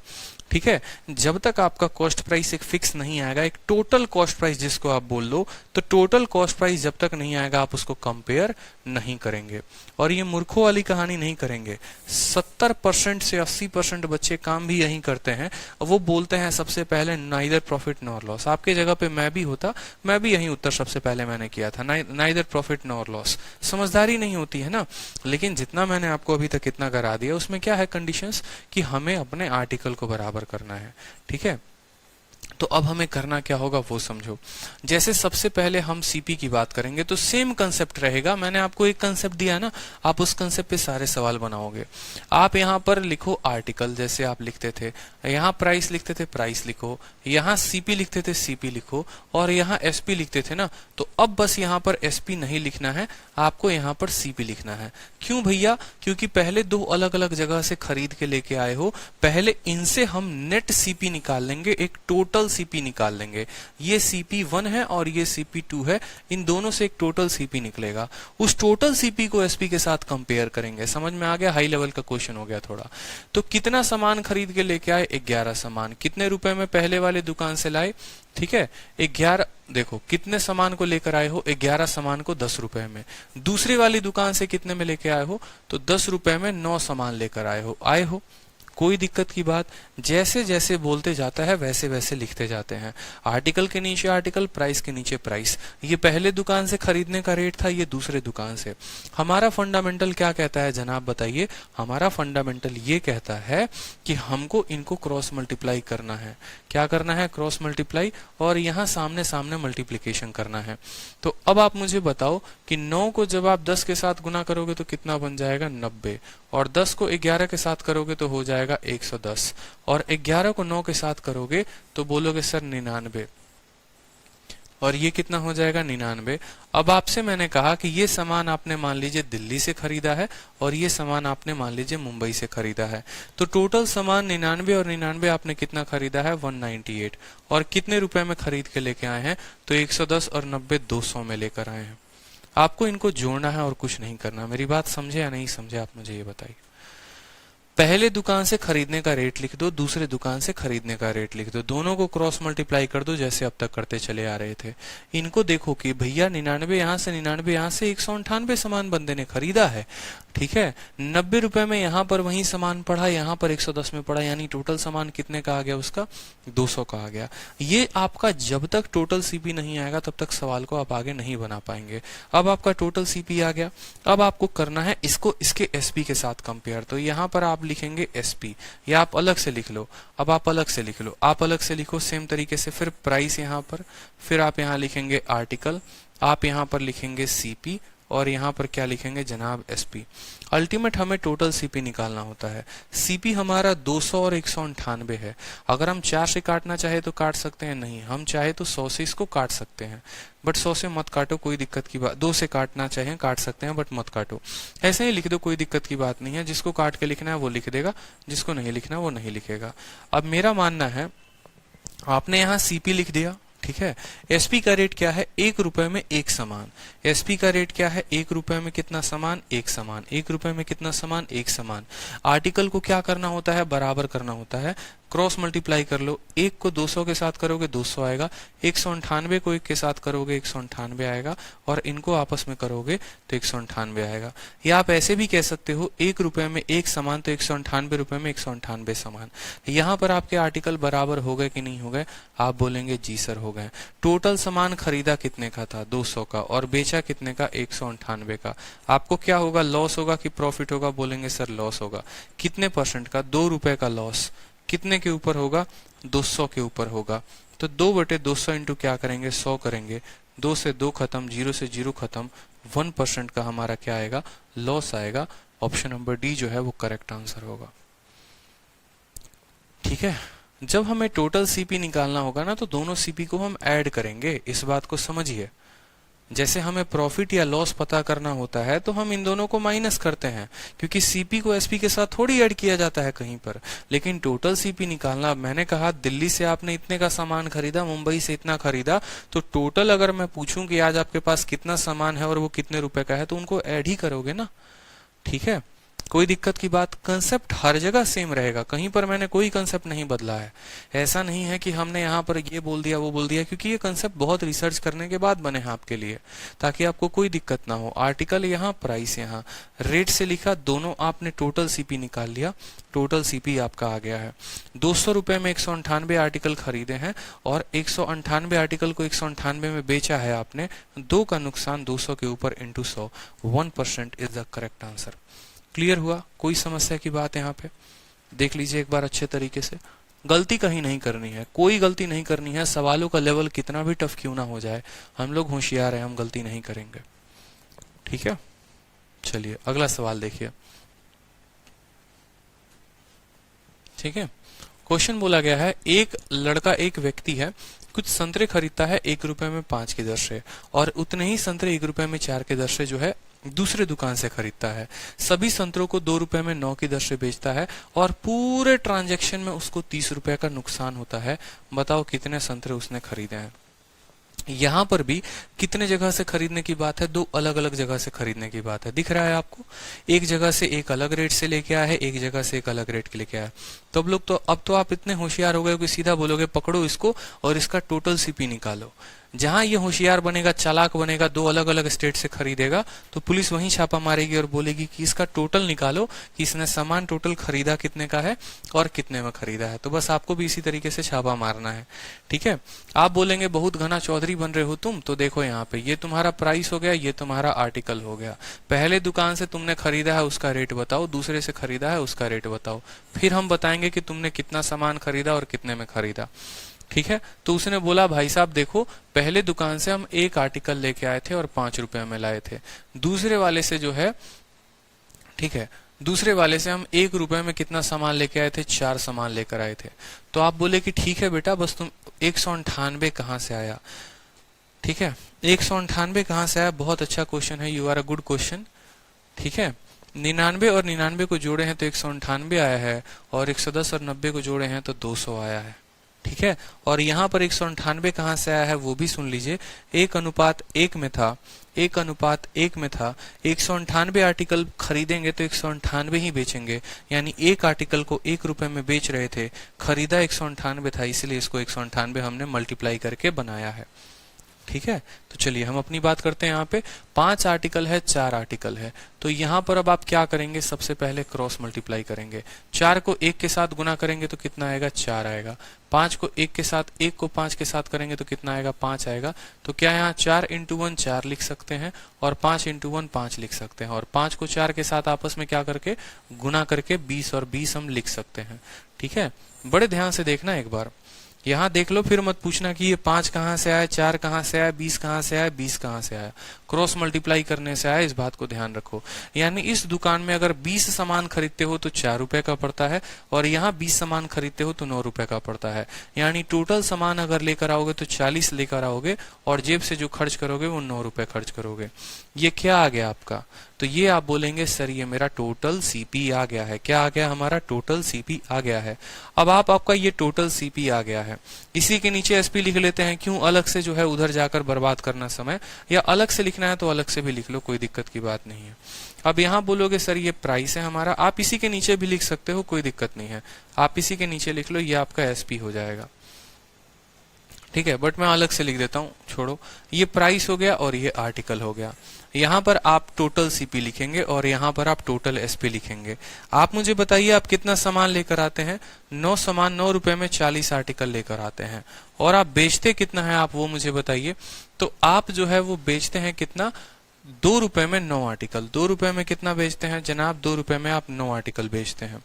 ठीक है, जब तक आपका कॉस्ट प्राइस एक फिक्स नहीं आएगा, एक टोटल कॉस्ट प्राइस जिसको आप बोल लो, तो टोटल कॉस्ट प्राइस जब तक नहीं आएगा आप उसको कंपेयर नहीं करेंगे। और ये मूर्खों वाली कहानी नहीं करेंगे। 70% से 80% बच्चे काम भी यही करते हैं। वो बोलते हैं सबसे पहले नाइदर प्रॉफिट नॉर लॉस। आपके जगह पे मैं भी होता, मैं भी यही उत्तर सबसे पहले मैंने किया था, नाइदर प्रॉफिट नॉर लॉस। समझदारी नहीं होती है ना। लेकिन जितना मैंने आपको अभी तक इतना करा दिया, उसमें क्या है कंडीशंस कि हमें अपने आर्टिकल को बराबर करना है। ठीक है, तो अब हमें करना क्या होगा वो समझो। जैसे सबसे पहले हम सीपी की बात करेंगे तो सेम कंसेप्ट रहेगा। मैंने आपको एक कंसेप्ट दिया है ना, आप उस कंसेप्ट पे सारे सवाल बनाओगे। आप यहाँ पर लिखो आर्टिकल, जैसे आप लिखते थे, यहाँ प्राइस लिखते थे प्राइस लिखो, यहाँ सीपी लिखते थे सीपी लिखो, और यहाँ एसपी लिखते थे ना। तो अब बस यहाँ पर एसपी नहीं लिखना है, आपको यहाँ पर सीपी लिखना है। क्यों भैया? क्योंकि पहले 2 अलग अलग जगह से खरीद के लेके आए हो, पहले इनसे हम नेट सीपी निकाल लेंगे, एक टोटल सीपी निकाल लेंगे। ये CP1 है और ये CP2 है, इन दोनों से एक टोटल सीपी निकलेगा। उस टोटल सीपी को एसपी के साथ कंपेयर करेंगे। समझ में आ गया? हाई लेवल का क्वेश्चन हो गया थोड़ा। तो कितना सामान खरीद के लेके आए? 11 सामान। कितने रुपए में पहले वाले दुकान से लाए? ठीक है, 11। देखो कितने सामान को लेकर आए हो? 11 सामान को 10 रुपए में। दूसरी वाली दुकान से कितने में लेके आए हो? तो 10 रुपए में 9 सामान लेकर आए हो। कोई दिक्कत की बात? जैसे जैसे बोलते जाता है वैसे वैसे लिखते जाते हैं। आर्टिकल के नीचे आर्टिकल, प्राइस के नीचे प्राइस। ये पहले दुकान से खरीदने का रेट था, ये दूसरे दुकान से। हमारा फंडामेंटल क्या कहता है जनाब बताइए? हमारा फंडामेंटल ये कहता है कि हमको इनको क्रॉस मल्टीप्लाई करना है। क्या करना है? क्रॉस मल्टीप्लाई, और यहाँ सामने सामने मल्टीप्लीकेशन करना है। तो अब आप मुझे बताओ कि 9 को जब आप 10 के साथ गुना करोगे तो कितना बन जाएगा? 90, और 10 को 11 के साथ करोगे तो हो जाएगा 110, और 11 को 9 के साथ करोगे तो बोलोगे सर 99, और ये कितना हो जाएगा? 99। अब आपसे मैंने कहा कि ये सामान आपने मान लीजिए दिल्ली से खरीदा है और ये सामान आपने मान लीजिए मुंबई से खरीदा है। तो टोटल सामान 99 और 99 आपने कितना खरीदा है? 198। और कितने रुपए में खरीद के लेके आए हैं? तो 110 और 90 200 में लेकर आए हैं। आपको इनको जोड़ना है और कुछ नहीं करना। मेरी बात समझे या नहीं समझे आप मुझे ये बताइए। पहले दुकान से खरीदने का रेट लिख दो, दूसरे दुकान से खरीदने का रेट लिख दो, दोनों को क्रॉस मल्टीप्लाई कर दो जैसे अब तक करते चले आ रहे थे। इनको देखो कि भैया 99 यहाँ से 99 यहाँ से 198 सामान बंदे ने खरीदा है। ठीक है, 90 रुपए में यहाँ पर वही सामान पड़ा, यहाँ पर 110 में पड़ा, यानी टोटल सामान कितने का आ गया? उसका 200 का आ गया। ये आपका जब तक टोटल सीपी नहीं आएगा तब तक सवाल को आप आगे नहीं बना पाएंगे। अब आपका टोटल सीपी आ गया, अब आपको करना है इसको इसके एसपी के साथ कंपेयर। तो यहाँ पर आप लिखेंगे एसपी, या आप अलग से लिख लो। अब आप अलग से लिख लो, आप अलग से लिखो सेम तरीके से, फिर प्राइस यहाँ पर, फिर आप यहाँ लिखेंगे आर्टिकल, आप यहाँ पर लिखेंगे सीपी, और यहाँ पर क्या लिखेंगे जनाब एसपी। अल्टीमेट हमें टोटल सीपी निकालना होता है। सीपी हमारा 200 और 198 है। अगर हम 4 से काटना चाहे तो काट सकते हैं, नहीं हम चाहे तो 100 से इसको काट सकते हैं, बट 100 से मत काटो, कोई दिक्कत की बात। 2 से काटना चाहे काट सकते हैं बट मत काटो, ऐसे ही लिख दो, कोई दिक्कत की बात नहीं है। जिसको काट के लिखना है वो लिख देगा, जिसको नहीं लिखना वो नहीं लिखेगा। अब मेरा मानना है आपने यहाँ सीपी लिख दिया, ठीक है। एसपी का रेट क्या है, 1 रुपए में एक सामान। एसपी का रेट क्या है, 1 रुपए में कितना सामान, एक सामान। 1 रुपए में कितना सामान, एक सामान। आर्टिकल को क्या करना होता है, बराबर करना होता है, क्रॉस मल्टीप्लाई कर लो। 1 को 200 के साथ करोगे 200 आएगा, 198 को 1 के साथ करोगे 198 आएगा, और इनको आपस में करोगे तो 198 आएगा। या आप ऐसे भी कह सकते हो 1 रुपए में एक सामान तो 198 रुपए में 198 सामान। यहाँ पर आपके आर्टिकल बराबर हो गए कि नहीं हो गए, आप बोलेंगे जी सर हो गए। टोटल सामान खरीदा कितने का था, 200 का, और बेचा कितने का, 198 का। आपको क्या होगा, लॉस होगा कि प्रॉफिट होगा, बोलेंगे सर लॉस होगा। कितने परसेंट का, 2 रुपए का लॉस। कितने के ऊपर होगा, 200 के ऊपर होगा। तो 2/200 इंटू क्या करेंगे, 100 करेंगे। 2 से 2 खत्म, 0 से 0 खत्म, 1% का हमारा क्या आएगा, लॉस आएगा। ऑप्शन नंबर डी जो है वो करेक्ट आंसर होगा। ठीक है, जब हमें टोटल सीपी निकालना होगा ना, तो दोनों सीपी को हम ऐड करेंगे, इस बात को समझिए। जैसे हमें प्रॉफिट या लॉस पता करना होता है तो हम इन दोनों को माइनस करते हैं, क्योंकि सीपी को एसपी के साथ थोड़ी ऐड किया जाता है कहीं पर। लेकिन टोटल सीपी निकालना, मैंने कहा दिल्ली से आपने इतने का सामान खरीदा, मुंबई से इतना खरीदा, तो टोटल अगर मैं पूछूं कि आज आपके पास कितना सामान है और वो कितने रुपए का है, तो उनको ऐड ही करोगे ना। ठीक है, कोई दिक्कत की बात, कंसेप्ट हर जगह सेम रहेगा, कहीं पर मैंने कोई कंसेप्ट नहीं बदला है। ऐसा नहीं है कि हमने यहाँ पर ये बोल दिया वो बोल दिया, क्योंकि ये कंसेप्ट बहुत रिसर्च करने के बाद बने हैं आपके लिए, ताकि आपको कोई दिक्कत ना हो। आर्टिकल यहाँ, प्राइस यहाँ, रेट से लिखा, दोनों आपने टोटल सीपी निकाल लिया, टोटल सीपी आपका आ गया है। 200 रुपए में 198 आर्टिकल खरीदे हैं और 198 आर्टिकल को 198 में बेचा है आपने। 2 का नुकसान 200 के ऊपर into 100, 1% is the correct answer. Clear हुआ, कोई समस्या की बात यहाँ पे देख लीजिए एक बार अच्छे तरीके से। गलती कहीं नहीं करनी है, कोई गलती नहीं करनी है, सवालों का लेवल कितना भी टफ क्यों ना हो जाए, हम लोग होशियार हैं, हम गलती नहीं करेंगे। ठीक है, चलिए अगला सवाल देखिए। ठीक है, क्वेश्चन बोला गया है, एक लड़का, एक व्यक्ति है, कुछ संतरे खरीदता है 1 रुपए में 5 की दर से, और उतने ही संतरे 1 रुपए में 4 की दर से जो है दूसरे दुकान से खरीदता है। सभी संतरों को 2 रुपए में 9 की दर से बेचता है, और पूरे ट्रांजैक्शन में उसको 30 रुपए का नुकसान होता है। बताओ कितने संतरे उसने खरीदे हैं। यहाँ पर भी कितने जगह से खरीदने की बात है, 2 अलग अलग जगह से खरीदने की बात है। दिख रहा है आपको, एक जगह से एक अलग रेट से लेके आया है, एक जगह से एक अलग रेट के लेके आया। तो अब तो आप इतने होशियार हो गए कि सीधा बोलोगे पकड़ो इसको और इसका टोटल सीपी निकालो। जहां ये होशियार बनेगा, चालाक बनेगा, 2 अलग अलग स्टेट से खरीदेगा, तो पुलिस वहीं छापा मारेगी और बोलेगी कि इसका टोटल निकालो कि इसने सामान टोटल खरीदा कितने का है और कितने में खरीदा है। तो बस आपको भी इसी तरीके से छापा मारना है। ठीक है, आप बोलेंगे बहुत घना चौधरी बन रहे हो तुम, तो देखो यहाँ पे ये तुम्हारा प्राइस हो गया, ये तुम्हारा आर्टिकल हो गया। पहले दुकान से तुमने खरीदा है उसका रेट बताओ, दूसरे से खरीदा है उसका रेट बताओ, फिर हम बताएंगे कि तुमने कितना सामान खरीदा और कितने में खरीदा। ठीक है, तो उसने बोला भाई साहब देखो, पहले दुकान से हम एक आर्टिकल लेके आए थे और 5 रुपए में लाए थे, दूसरे वाले से जो है, ठीक है, दूसरे वाले से हम 1 रुपए में कितना सामान लेके आए थे, 4 सामान लेकर आए थे। तो आप बोले कि ठीक है बेटा, बस तुम 198 कहाँ से आया। ठीक है, 198 कहाँ से आया, बहुत अच्छा क्वेश्चन है, you are a good question. ठीक है, 99 और 99 को जोड़े हैं तो 198 आया है, और 110 और 90 को जोड़े हैं तो 200 आया है। ठीक है, और यहाँ पर 198 कहाँ से आया है वो भी सुन लीजिए, 1:1 में था, 1:1 में था। 198 आर्टिकल खरीदेंगे तो 198 ही बेचेंगे, यानी एक आर्टिकल को 1 रुपए में बेच रहे थे, खरीदा 198 था, इसलिए इसको 198 हमने मल्टीप्लाई करके बनाया है। ठीक है, तो चलिए हम अपनी बात करते हैं। यहाँ पे 5 आर्टिकल है, 4 आर्टिकल है, तो यहाँ पर अब आप क्या करेंगे, सबसे पहले क्रॉस मल्टीप्लाई करेंगे। 4 को 1 के साथ गुना करेंगे तो कितना आएगा, 4 आएगा। 5 को 1 के साथ, 1 को 5 के साथ करेंगे तो कितना आएगा, 5 आएगा। तो क्या यहाँ 4 इंटू 1 4 लिख सकते हैं और 5 इंटू 1 5 लिख सकते हैं, और 5 को 4 के साथ आपस में क्या करके गुना करके 20 और 20 हम लिख सकते हैं। ठीक है, बड़े ध्यान से देखना एक बार, यहां देख लो, फिर मत पूछना कि ये 5 कहां से आया, 4 कहां से आया, 20 कहां से आया, 20 कहां से आया। क्रॉस मल्टीप्लाई करने से आया, इस बात को ध्यान रखो। यानी इस दुकान में अगर 20 सामान खरीदते हो तो 4 रुपए का पड़ता है, और यहाँ 20 सामान खरीदते हो तो 9 रुपए का पड़ता है। यानी टोटल सामान अगर लेकर आओगे तो 40 लेकर आओगे, और जेब से जो खर्च करोगे वो 9 रुपए खर्च करोगे। ये क्या आ गया आपका, तो ये आप बोलेंगे सर ये मेरा टोटल सीपी आ गया है। क्या आ गया, हमारा टोटल सीपी आ गया है। अब आपका ये टोटल सीपी आ गया है, इसी के नीचे एसपी लिख लेते हैं। क्यों, अलग से जो है उधर जाकर बर्बाद करना समय, या अलग से लिखना है तो अलग से भी लिख लो, कोई दिक्कत की बात नहीं है। अब यहाँ बोलोगे सर ये प्राइस है हमारा, आप इसी के नीचे भी लिख सकते हो, कोई दिक्कत नहीं है, आप इसी के नीचे लिख लो, ये आपका एसपी हो जाएगा। ठीक है, बट मैं अलग से लिख देता हूं, छोड़ो। ये प्राइस हो गया और ये आर्टिकल हो गया। यहां पर आप टोटल सीपी लिखेंगे और यहां पर आप टोटल एसपी लिखेंगे। आप मुझे बताइए आप कितना सामान लेकर आते हैं, 9 सामान, 9 रुपए में 40 आर्टिकल लेकर आते हैं, और आप बेचते कितना है आप वो मुझे बताइए। तो आप जो है वो बेचते हैं कितना, 2 रुपए में 9 आर्टिकल। 2 रुपए में कितना बेचते हैं जनाब, 2 रुपए में आप 9 आर्टिकल बेचते हैं।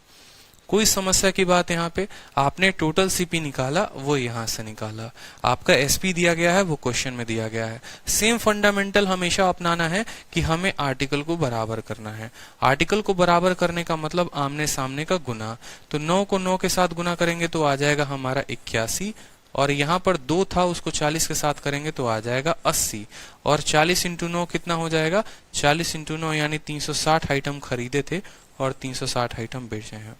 कोई समस्या की बात यहाँ पे, आपने टोटल सीपी निकाला, वो यहां से निकाला, आपका एसपी दिया गया है, वो क्वेश्चन में दिया गया है। सेम फंडामेंटल हमेशा अपनाना है कि हमें आर्टिकल को बराबर करना है। आर्टिकल को बराबर करने का मतलब आमने सामने का गुना। तो 9 को 9 के साथ गुना करेंगे तो आ जाएगा हमारा 81, और यहाँ पर 2 था उसको 40 के साथ करेंगे तो आ जाएगा 80, और 40 इंटू 9 कितना हो जाएगा, 40 इंटू 9 यानी 360 आइटम खरीदे थे और 360 आइटम बेचे हैं।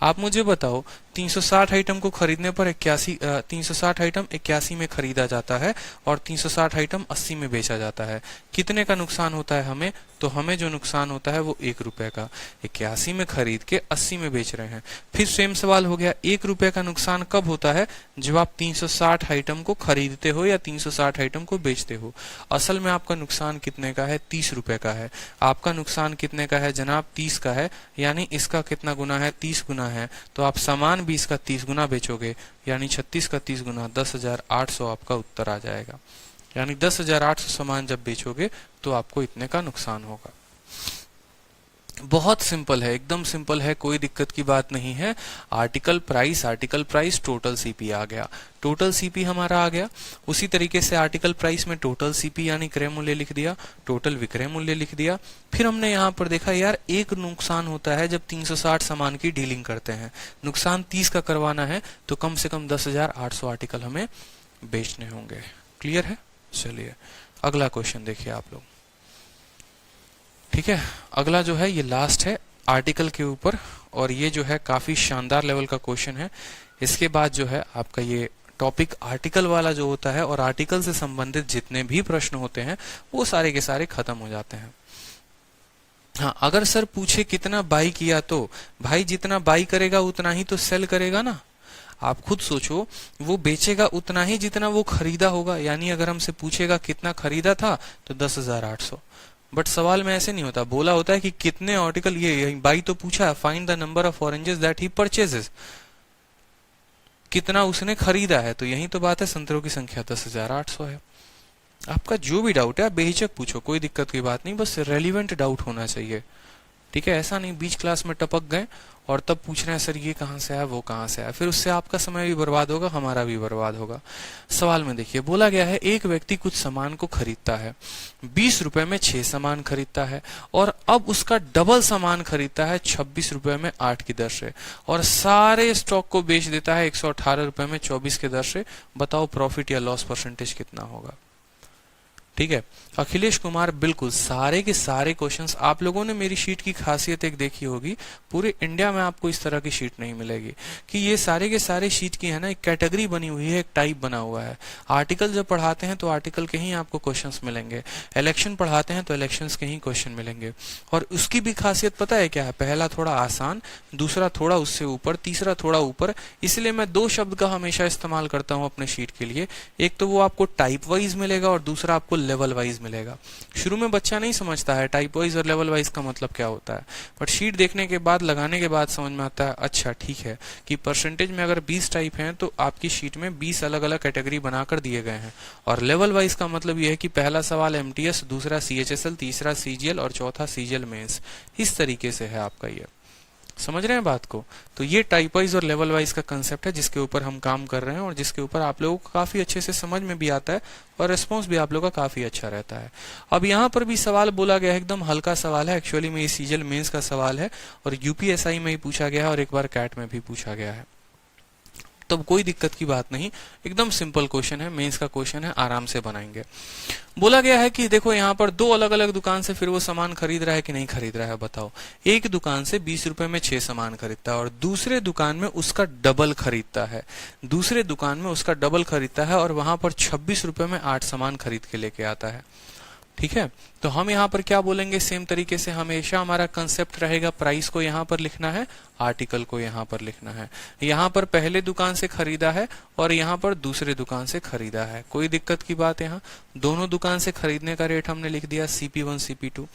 आप मुझे बताओ 360 आइटम को खरीदने पर 360 आइटम 81 में खरीदा जाता है और 360 आइटम 80 में बेचा जाता है, कितने का नुकसान होता है हमें, तो हमें जो नुकसान होता है वो 1 रुपए का। 81 में खरीद के 80 में बेच रहे हैं। फिर सेम सवाल हो गया, 1 रुपए का नुकसान कब होता है, जब आप 360 आइटम को खरीदते हो या 360 आइटम को बेचते हो। असल में आपका नुकसान कितने का है, 30 रुपए का है। आपका नुकसान कितने का है जनाब, 30 का है, यानी इसका कितना गुना है, 30 गुना है। तो आप सामान 20 का 30 गुना बेचोगे, यानी 36 का 30 गुना 10,800 आपका उत्तर आ जाएगा। यानी 10,800 सामान जब बेचोगे तो आपको इतने का नुकसान होगा। बहुत सिंपल है, एकदम सिंपल है, कोई दिक्कत की बात नहीं है। आर्टिकल प्राइस टोटल सीपी आ गया, टोटल सीपी हमारा आ गया। उसी तरीके से आर्टिकल प्राइस में टोटल सीपी यानी क्रय मूल्य लिख दिया, टोटल विक्रय मूल्य लिख दिया। फिर हमने यहाँ पर देखा यार एक नुकसान होता है जब 360 सामान की डीलिंग करते हैं, नुकसान 30 का करवाना है तो कम से कम 10,800 आर्टिकल हमें बेचने होंगे। क्लियर है, चलिए अगला क्वेश्चन देखिए आप लोग। ठीक है, अगला जो है ये लास्ट है आर्टिकल के ऊपर, और ये जो है काफी शानदार लेवल का क्वेश्चन है। इसके बाद जो है आपका ये टॉपिक आर्टिकल वाला जो होता है और आर्टिकल से संबंधित जितने भी प्रश्न होते हैं वो सारे के सारे खत्म हो जाते हैं। हाँ, अगर सर पूछे कितना बाई किया, तो भाई जितना बाई करेगा उतना ही तो सेल करेगा ना। आप खुद सोचो, वो बेचेगा उतना ही जितना वो खरीदा होगा। यानी अगर हमसे पूछेगा कितना खरीदा था तो 10,800, बट सवाल में ऐसे नहीं होता, बोला होता है कि कितने आर्टिकल, ये बाई तो पूछा है, find the number of oranges that he purchases, कितना उसने खरीदा है। तो यही तो बात है, संतरों की संख्या 10,800 है। आपका जो भी डाउट है आप बेहिचक पूछो, कोई दिक्कत की बात नहीं, बस रेलिवेंट डाउट होना चाहिए। ठीक है, ऐसा नहीं बीच क्लास में टपक गए और तब पूछ रहे हैं सर ये कहां से आया वो कहां से आया, फिर उससे आपका समय भी बर्बाद होगा, हमारा भी बर्बाद होगा। सवाल में देखिए बोला गया है एक व्यक्ति कुछ सामान को खरीदता है, 20 रुपए में 6 सामान खरीदता है और अब उसका डबल सामान खरीदता है 26 रुपए में 8 की दर से, और सारे स्टॉक को बेच देता है 118 रुपए में 24 की दर से। बताओ प्रॉफिट या लॉस परसेंटेज कितना होगा। ठीक है। अखिलेश कुमार, बिल्कुल सारे के सारे क्वेश्चंस आप लोगों ने मेरी शीट की खासियत एक देखी होगी, पूरे इंडिया में आपको इस तरह की शीट नहीं मिलेगी कि ये सारे के सारे शीट की है ना एक कैटेगरी बनी हुई है, एक टाइप बना हुआ है। आर्टिकल जब पढ़ाते हैं तो आर्टिकल के ही आपको क्वेश्चंस मिलेंगे, इलेक्शन पढ़ाते हैं तो इलेक्शंस के ही क्वेश्चन मिलेंगे। और उसकी भी खासियत पता है क्या है, पहला थोड़ा आसान, दूसरा थोड़ा उससे ऊपर, तीसरा थोड़ा ऊपर। इसलिए मैं दो शब्द का हमेशा इस्तेमाल करता हूं अपने शीट के लिए, एक तो वो आपको टाइप वाइज मिलेगा और दूसरा आपको लेवल वाइज मिलेगा। शुरू में बच्चा नहीं समझता है टाइप वाइज और लेवल वाइज का मतलब क्या होता है, बट शीट देखने के बाद, लगाने के बाद समझ में आता है अच्छा ठीक है कि परसेंटेज में अगर 20 टाइप हैं तो आपकी शीट में 20 अलग अलग कैटेगरी बनाकर दिए गए हैं। और लेवल वाइज का मतलब यह है कि पहला सवाल एमटीएस, दूसरा सीएचएसएल, तीसरा सीजीएल और चौथा सीजीएल मेंस। इस तरीके से है आपका ये, समझ रहे हैं बात को। तो ये टाइप वाइज और लेवल वाइज का कंसेप्ट है जिसके ऊपर हम काम कर रहे हैं और जिसके ऊपर आप लोगों को काफी अच्छे से समझ में भी आता है और रिस्पॉन्स भी आप लोगों का काफी अच्छा रहता है। अब यहाँ पर भी सवाल बोला गया है, एकदम हल्का सवाल है, एक्चुअली में ये सीजीएल मेंस का सवाल है और यूपीएसआई में ही पूछा गया है और एक बार कैट में भी पूछा गया है। तो कोई दिक्कत की बात नहीं, एकदम सिंपल क्वेश्चन है, मेंस का क्वेश्चन है, आराम से बनाएंगे। बोला गया है कि देखो यहाँ पर दो अलग अलग दुकान से फिर वो सामान खरीद रहा है कि नहीं खरीद रहा है, बताओ। एक दुकान से 20 रुपए में 6 सामान खरीदता है और दूसरे दुकान में उसका डबल खरीदता है, दूसरे दुकान में उसका डबल खरीदता है और वहां पर 26 रुपए में 8 सामान खरीद के लेके आता है। ठीक है, तो हम यहाँ पर क्या बोलेंगे, सेम तरीके से हमेशा हमारा कंसेप्ट रहेगा, प्राइस को यहाँ पर लिखना है, आर्टिकल को यहाँ पर लिखना है। यहाँ पर पहले दुकान से खरीदा है और यहाँ पर दूसरे दुकान से खरीदा है, कोई दिक्कत की बात यहाँ। दोनों दुकान से खरीदने का रेट हमने लिख दिया CP1 CP2।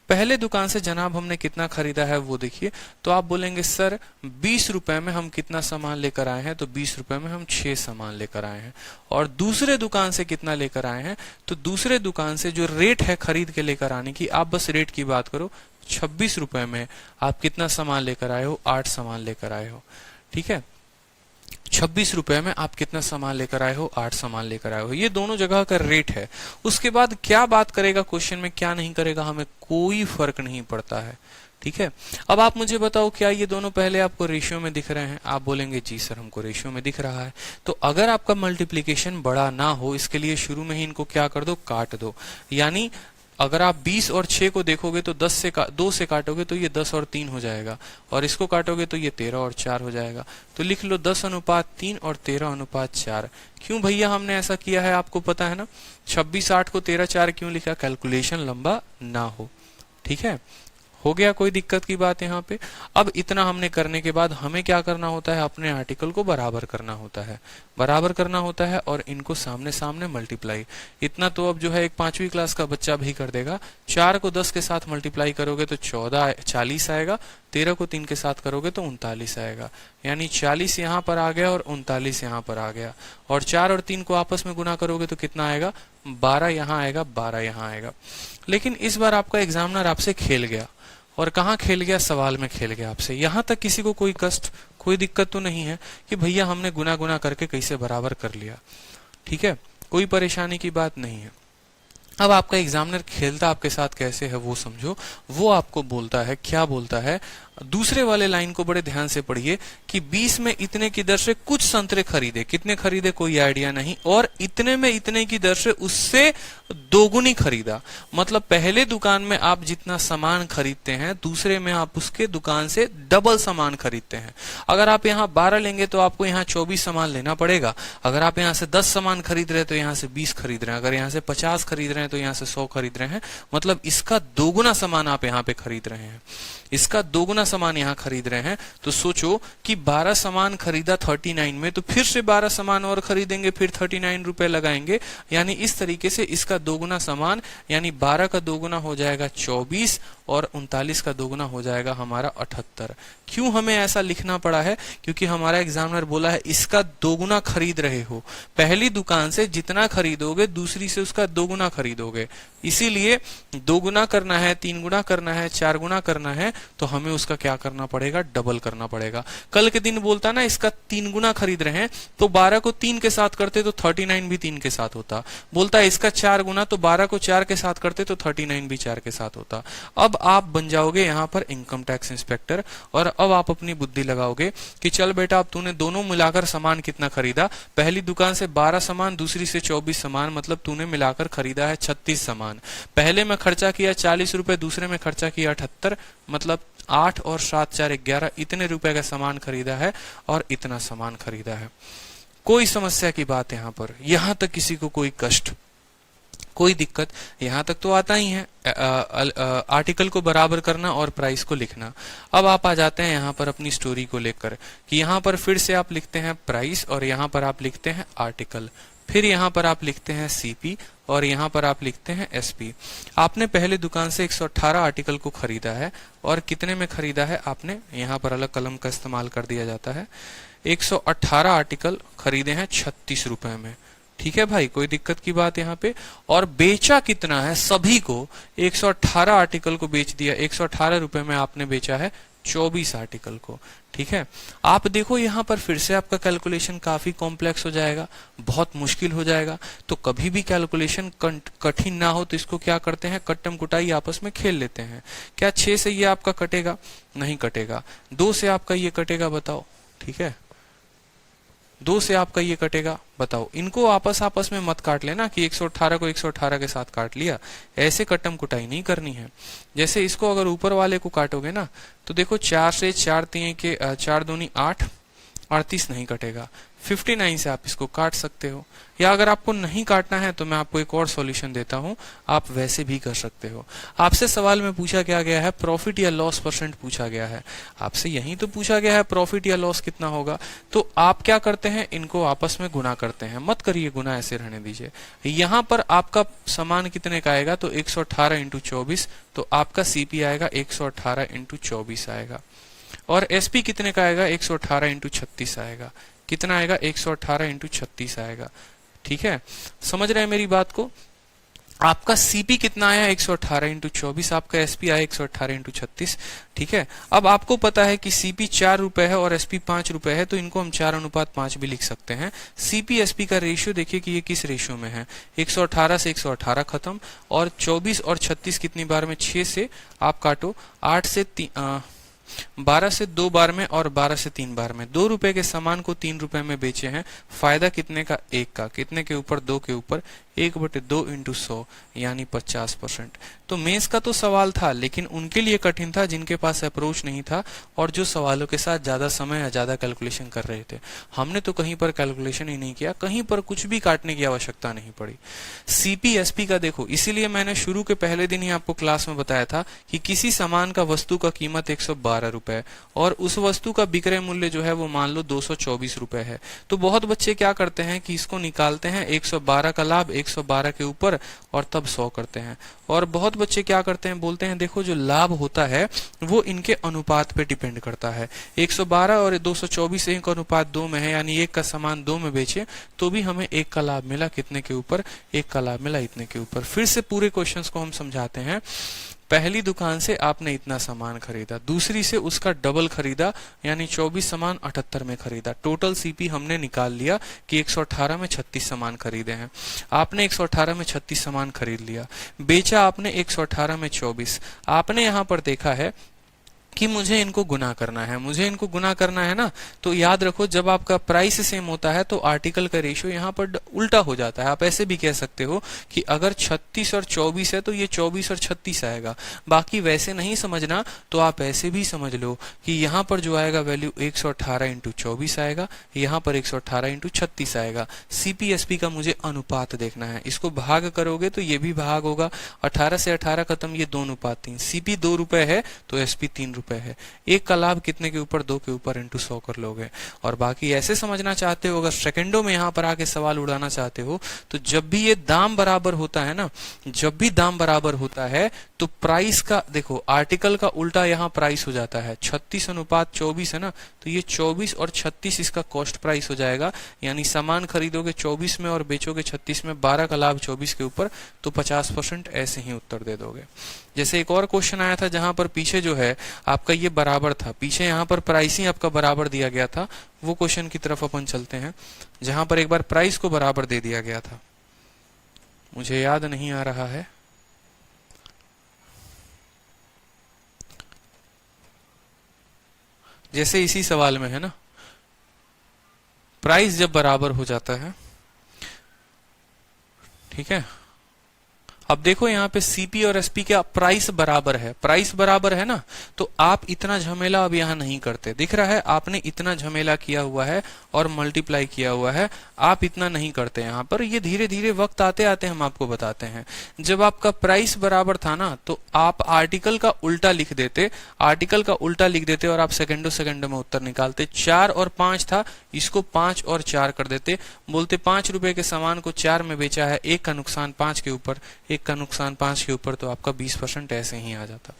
पहले दुकान से जनाब हमने कितना खरीदा है वो देखिए, तो आप बोलेंगे सर 20 रुपए में हम कितना सामान लेकर आए हैं, तो 20 रुपए में हम 6 सामान लेकर आए हैं। और दूसरे दुकान से कितना लेकर आए हैं, तो दूसरे दुकान से जो रेट है खरीद के लेकर आने की, आप बस रेट की बात करो, 26 रुपए में आप कितना सामान लेकर आए हो, 8 सामान लेकर आए हो। ठीक है, 26 रुपए में आप कितना सामान लेकर आए हो, 8 सामान लेकर आए हो। ये दोनों जगह का रेट है। उसके बाद क्या बात करेगा क्वेश्चन में, क्या नहीं करेगा, हमें कोई फर्क नहीं पड़ता है। ठीक है, अब आप मुझे बताओ क्या ये दोनों पहले आपको रेशियो में दिख रहे हैं? आप बोलेंगे जी सर हमको रेशियो में दिख रहा है। तो अगर आपका मल्टीप्लीकेशन बड़ा ना हो, इसके लिए शुरू में ही इनको क्या कर दो, काट दो। यानी अगर आप 20 और 6 को देखोगे तो 2 से काटोगे तो ये 10 और 3 हो जाएगा, और इसको काटोगे तो ये 13 और 4 हो जाएगा। तो लिख लो 10:3 और 13:4। क्यों भैया हमने ऐसा किया है, आपको पता है ना, 26 8 को 13 4 क्यों लिखा, कैलकुलेशन लंबा ना हो। ठीक है, हो गया, कोई दिक्कत की बात यहाँ पे। अब इतना हमने करने के बाद हमें क्या करना होता है, अपने आर्टिकल को बराबर करना होता है, बराबर करना होता है और इनको सामने सामने मल्टीप्लाई। इतना तो अब जो है एक 5वीं क्लास का बच्चा भी कर देगा। 4 को 10 के साथ मल्टीप्लाई करोगे तो 40 आएगा, 13 को 3 के साथ करोगे तो 39 आएगा। यानी 40 यहाँ पर आ गया और 39 यहाँ पर आ गया, और 4 और 3 को आपस में गुना करोगे तो कितना आएगा, 12 यहाँ आएगा, 12 यहाँ आएगा। लेकिन इस बार आपका एग्जामिनर आपसे खेल गया, और कहाँ खेल गया, सवाल में खेल गया आपसे। यहां तक किसी को कोई कष्ट, कोई दिक्कत तो नहीं है कि भैया हमने गुना गुना करके कैसे बराबर कर लिया। ठीक है, कोई परेशानी की बात नहीं है। अब आपका एग्जामिनर खेलता आपके साथ कैसे है वो समझो। वो आपको बोलता है, क्या बोलता है, दूसरे वाले लाइन को बड़े ध्यान से पढ़िए कि 20 में इतने की दर से कुछ संतरे खरीदे, कितने खरीदे कोई आइडिया नहीं, और इतने में इतने की दर से उससे दोगुनी खरीदा। मतलब पहले दुकान में आप जितना सामान खरीदते हैं, दूसरे में आप उसके दुकान से डबल सामान खरीदते हैं। अगर आप यहाँ 12 लेंगे तो आपको यहाँ 24 सामान लेना पड़ेगा। अगर आप यहाँ से 10 सामान खरीद रहे हैं तो यहाँ से 20 खरीद रहे हैं। अगर यहाँ से 50 खरीद रहे हैं तो यहाँ से 100 खरीद रहे हैं। मतलब इसका दोगुना सामान आप यहाँ पे खरीद रहे हैं, इसका दोगुना सामान यहाँ खरीद रहे हैं। तो सोचो कि 12 सामान खरीदा 39 में, तो फिर से 12 सामान और खरीदेंगे, फिर 39 रुपए लगाएंगे। यानी इस तरीके से इसका दोगुना सामान, यानी 12 का दोगुना हो जाएगा 24 और 39 का दोगुना हो जाएगा हमारा 78। क्यों हमें ऐसा लिखना पड़ा है, क्योंकि हमारा एग्जामिनर बोला है इसका दोगुना खरीद रहे हो। पहली दुकान से जितना खरीदोगे दूसरी से उसका दोगुना खरीदोगे, इसीलिए दोगुना करना है, 3 गुना करना है, 4 गुना करना है, तो हमें उसका क्या करना पड़ेगा, डबल करना पड़ेगा। कल के दिन बोलता ना इसका 3 गुना खरीद रहे हैं, तो 12 को 3 के साथ करते तो 39 भी 3 के साथ होता। बोलता है इसका 4 गुना, तो 12 को 4 के साथ करते तो 39 भी 4 के साथ होता। अब अब आप बन जाओगे यहाँ पर इनकम टैक्स इंस्पेक्टर, और अब आप अपनी बुद्धि लगाओगे कि चल बेटा अब तूने दोनों मिलाकर सामान कितना खरीदा, पहली दुकान से 12 सामान, दूसरी से 24 सामान, मतलब तूने मिलाकर खरीदा है 36 सामान। पहले में खर्चा किया 40 रुपए, दूसरे में खर्चा किया 78, मतलब 8 और 7 4 11, इतने रुपए का सामान खरीदा है और इतना सामान खरीदा है। कोई समस्या की बात यहाँ पर, यहाँ तक किसी को कोई कष्ट, कोई दिक्कत, यहाँ तक तो आता ही है आर्टिकल को बराबर करना और प्राइस को लिखना। अब आप आ जाते हैं यहाँ पर अपनी स्टोरी को लेकर कि यहाँ पर फिर से आप लिखते हैं प्राइस और यहाँ पर आप लिखते हैं आर्टिकल, फिर यहाँ पर आप लिखते हैं सीपी और यहाँ पर आप लिखते हैं एसपी। आपने पहले दुकान से 118 आर्टिकल को खरीदा है और कितने में खरीदा है आपने, यहाँ पर अलग कलम का इस्तेमाल कर दिया जाता है, 118 आर्टिकल खरीदे हैं 36 रुपए में। ठीक है भाई, कोई दिक्कत की बात यहाँ पे। और बेचा कितना है, सभी को 118 आर्टिकल को बेच दिया, 118 रुपए में आपने बेचा है 24 आर्टिकल को। ठीक है, आप देखो यहाँ पर फिर से आपका कैलकुलेशन काफी कॉम्प्लेक्स हो जाएगा, बहुत मुश्किल हो जाएगा। तो कभी भी कैलकुलेशन कठिन ना हो तो इसको क्या करते हैं, कट्टम कुटाई आपस में खेल लेते हैं। क्या 6 से ये आपका कटेगा, नहीं कटेगा। 2 से आपका ये कटेगा, बताओ। ठीक है, 2 से आपका ये कटेगा, बताओ। इनको आपस में मत काट लेना कि 118 को 118 के साथ काट लिया, ऐसे कट्टम कुटाई नहीं करनी है। जैसे इसको अगर ऊपर वाले को काटोगे ना तो देखो 4 से 4 3 के 4 दूनी 8, 38 नहीं कटेगा। 59 से आप इसको काट सकते हो, या अगर आपको नहीं काटना है तो मैं आपको एक और सॉल्यूशन देता हूं, आप वैसे भी कर सकते हो। आपसे सवाल में पूछा क्या गया है, प्रॉफिट या लॉस परसेंट पूछा गया है। आपसे यही तो पूछा गया है प्रॉफिट या लॉस कितना होगा। तो आप क्या करते हैं, इनको आपस में गुना करते हैं। मत करिए गुना, ऐसे रहने दीजिए। यहां पर आपका सामान कितने का आएगा, तो 118 इंटू 24, तो आपका सीपी आएगा 118 इंटू 24 आएगा। और एसपी कितने का आएगा, 118 इंटू 36 आएगा। कितना आएगा, 118 इंटू 36 आएगा। ठीक है, समझ रहे हैं मेरी बात को। आपका सीपी कितना आया, 118 इंटू 24, आपका एसपी आया 118 इंटू 36। ठीक है, अब आपको पता है कि सीपी 4 रुपए है और एसपी 5 रुपए है, तो इनको हम 4:5 भी लिख सकते हैं। सीपी एसपी का रेशियो देखिए कि ये किस रेशियो में है, 118 से 118 खत्म, और 24 और 36 कितनी बार में, 6 से आप काटो, 8 से 12 से 2 बार में और 12 से 3 बार में। 2 रुपए के सामान को 3 रुपए में बेचे हैं, फायदा कितने का, 1 का। कितने के ऊपर, 2 के ऊपर, 1/2 इंटू 100 यानी 50%। तो मेंस का तो सवाल था, लेकिन उनके लिए कठिन था जिनके पास अप्रोच नहीं था और जो सवालों के साथ ज्यादा समय या ज्यादा कैलकुलेशन कर रहे थे। हमने तो कहीं पर कैलकुलेशन ही नहीं किया, कहीं पर कुछ भी काटने की आवश्यकता नहीं पड़ी। सीपी एसपी का देखो, इसीलिए मैंने शुरू के पहले दिन ही आपको क्लास में बताया था कि किसी सामान का वस्तु का कीमत 112 रुपए और उस वस्तु का विक्रय मूल्य जो है वो मान लो 224 रुपए है। तो बहुत बच्चे क्या करते हैं कि इसको निकालते हैं, 112 का लाभ 112 के ऊपर और तब 100 करते हैं। और बहुत बच्चे क्या करते हैं, बोलते हैं देखो जो लाभ होता है वो इनके अनुपात पे डिपेंड करता है। 112 और 224 1:2 में है, यानी 1 का सामान 2 में बेचे तो भी हमें 1 का लाभ मिला, कितने के ऊपर, 1 का लाभ मिला इतने के ऊपर। फिर से पूरे क्वेश्चंस को हम समझाते हैं। पहली दुकान से आपने इतना सामान खरीदा, दूसरी से उसका डबल खरीदा, यानी 24 सामान 78 में खरीदा। टोटल सीपी हमने निकाल लिया कि 118 में 36 सामान खरीदे हैं। आपने 118 में 36 सामान खरीद लिया, बेचा आपने 118 में 24। आपने यहां पर देखा है कि मुझे इनको गुना करना है, मुझे इनको गुना करना है ना, तो याद रखो जब आपका प्राइस सेम होता है तो आर्टिकल का रेशियो यहाँ पर उल्टा हो जाता है। आप ऐसे भी कह सकते हो कि अगर 36 और 24 है तो ये 24 और 36 आएगा। बाकी वैसे नहीं समझना तो आप ऐसे भी समझ लो कि यहाँ पर जो आएगा वैल्यू 118 इंटू 24 आएगा, यहाँ पर 118 इंटू 36 आएगा। सीपीएसपी का मुझे अनुपात देखना है, इसको भाग करोगे तो ये भी भाग होगा, 18 से 18 खत्म, ये 2:3। सीपी 2 रुपए है तो एसपी 3 रुपए है। 1 का लाभ कितने के ऊपर, 2 के ऊपर इंटू 100 कर लोगे। और बाकी ऐसे समझना चाहते हो, अगर सेकंडों में यहाँ पर आके सवाल उड़ाना चाहते हो तो जब भी ये दाम बराबर होता है ना, जब भी दाम बराबर होता है तो प्राइस का देखो, आर्टिकल का उल्टा यहाँ प्राइस हो जाता है। 36:24 है ना, तो ये 24 और 36 इसका कॉस्ट प्राइस हो जाएगा, यानी सामान खरीदोगे 24 में और बेचोगे 36 में, 12 का लाभ 24 के ऊपर, तो 50% ऐसे ही उत्तर दे दोगे। जैसे एक और क्वेश्चन आया था जहां पर पीछे जो है आपका ये बराबर था, पीछे यहाँ पर प्राइस ही आपका बराबर दिया गया था। वो क्वेश्चन की तरफ अपन चलते हैं जहां पर एक बार प्राइस को बराबर दे दिया गया था, मुझे याद नहीं आ रहा है। जैसे इसी सवाल में है ना, प्राइस जब बराबर हो जाता है, ठीक है, अब देखो यहाँ पे सीपी और एसपी क्या प्राइस बराबर है, प्राइस बराबर है ना, तो आप इतना झमेला अब यहाँ नहीं करते। दिख रहा है आपने इतना झमेला किया हुआ है और मल्टीप्लाई किया हुआ है, आप इतना नहीं करते यहाँ पर। ये धीरे धीरे वक्त आते आते हम आपको बताते हैं। जब आपका प्राइस बराबर था ना, तो आप आर्टिकल का उल्टा लिख देते, आर्टिकल का उल्टा लिख देते और आप सेकंडों सेकंडों में उत्तर निकालते। 4 और 5 था, इसको 5 और 4 कर देते, बोलते 5 रुपए के सामान को 4 में बेचा है, एक का नुकसान 5 के ऊपर, एक का नुकसान 5 के ऊपर, तो आपका 20% ऐसे ही आ जाता।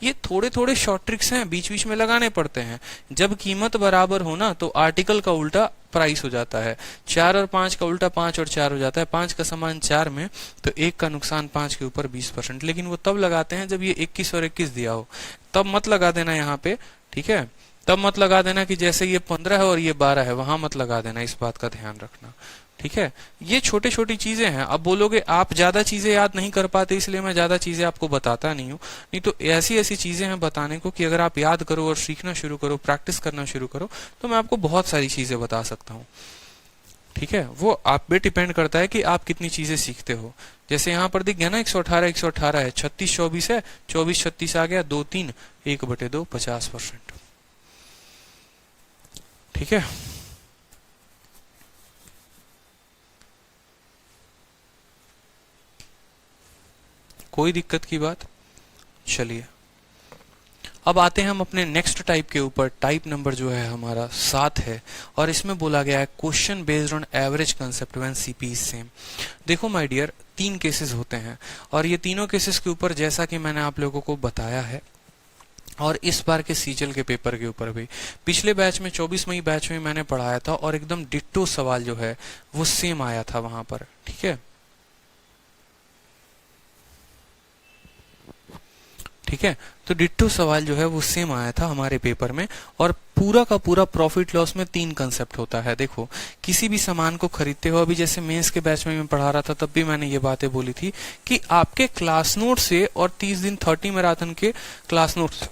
ये थोड़े थोड़े शॉर्ट ट्रिक्स हैं, बीच बीच में लगाने पड़ते हैं। जब कीमत बराबर हो ना, तो आर्टिकल का उल्टा प्राइस हो जाता है, 4 और 5 का उल्टा 5 और 4 हो जाता है, 5 का सामान 4 में, तो एक का नुकसान 5 के ऊपर 20%। लेकिन वो तब लगाते हैं जब ये 21 और 21 दिया हो, तब मत लगा देना यहाँ पे, ठीक है, तब मत लगा देना कि जैसे ये 15 है और ये 12 है, वहां मत लगा देना, इस बात का ध्यान रखना, ठीक है। ये छोटी छोटी चीजें हैं। अब बोलोगे आप ज्यादा चीजें याद नहीं कर पाते इसलिए मैं ज्यादा चीजें आपको बताता नहीं हूँ, नहीं तो ऐसी ऐसी चीजें हैं बताने को कि अगर आप याद करो और सीखना शुरू करो, प्रैक्टिस करना शुरू करो, तो मैं आपको बहुत सारी चीजें बता सकता हूँ, ठीक है। वो आप पे डिपेंड करता है कि आप कितनी चीजें सीखते हो। जैसे यहाँ पर दिख गया ना 118 118 है, 36 24 है, 24 36 आ गया, 2 3 1/2 50%, ठीक है। कोई दिक्कत की बात? चलिए अब आते हैं हम अपने नेक्स्ट टाइप के ऊपर। टाइप नंबर जो है हमारा 7 है और इसमें बोला गया है question based on average concept when CP is same. देखो माय डियर, 3 केसेस होते हैं और ये तीनों केसेस के ऊपर जैसा कि मैंने आप लोगों को बताया है, और इस बार के सीजल के पेपर के ऊपर भी पिछले बैच में 24 मई बैच में मैंने पढ़ाया था और एकदम डिट्टो सवाल जो है वो सेम आया था वहां पर, ठीक है, ठीक है। तो डिट्टो सवाल जो है वो सेम आया था हमारे पेपर में और पूरा का पूरा प्रॉफिट लॉस में 3 कंसेप्ट होता है। देखो किसी भी सामान को खरीदते हो, अभी जैसे मेंस के बैच में मैं पढ़ा रहा था तब भी मैंने ये बातें बोली थी कि आपके क्लास नोट से और 30 दिन 30 मैराथन के क्लास नोट से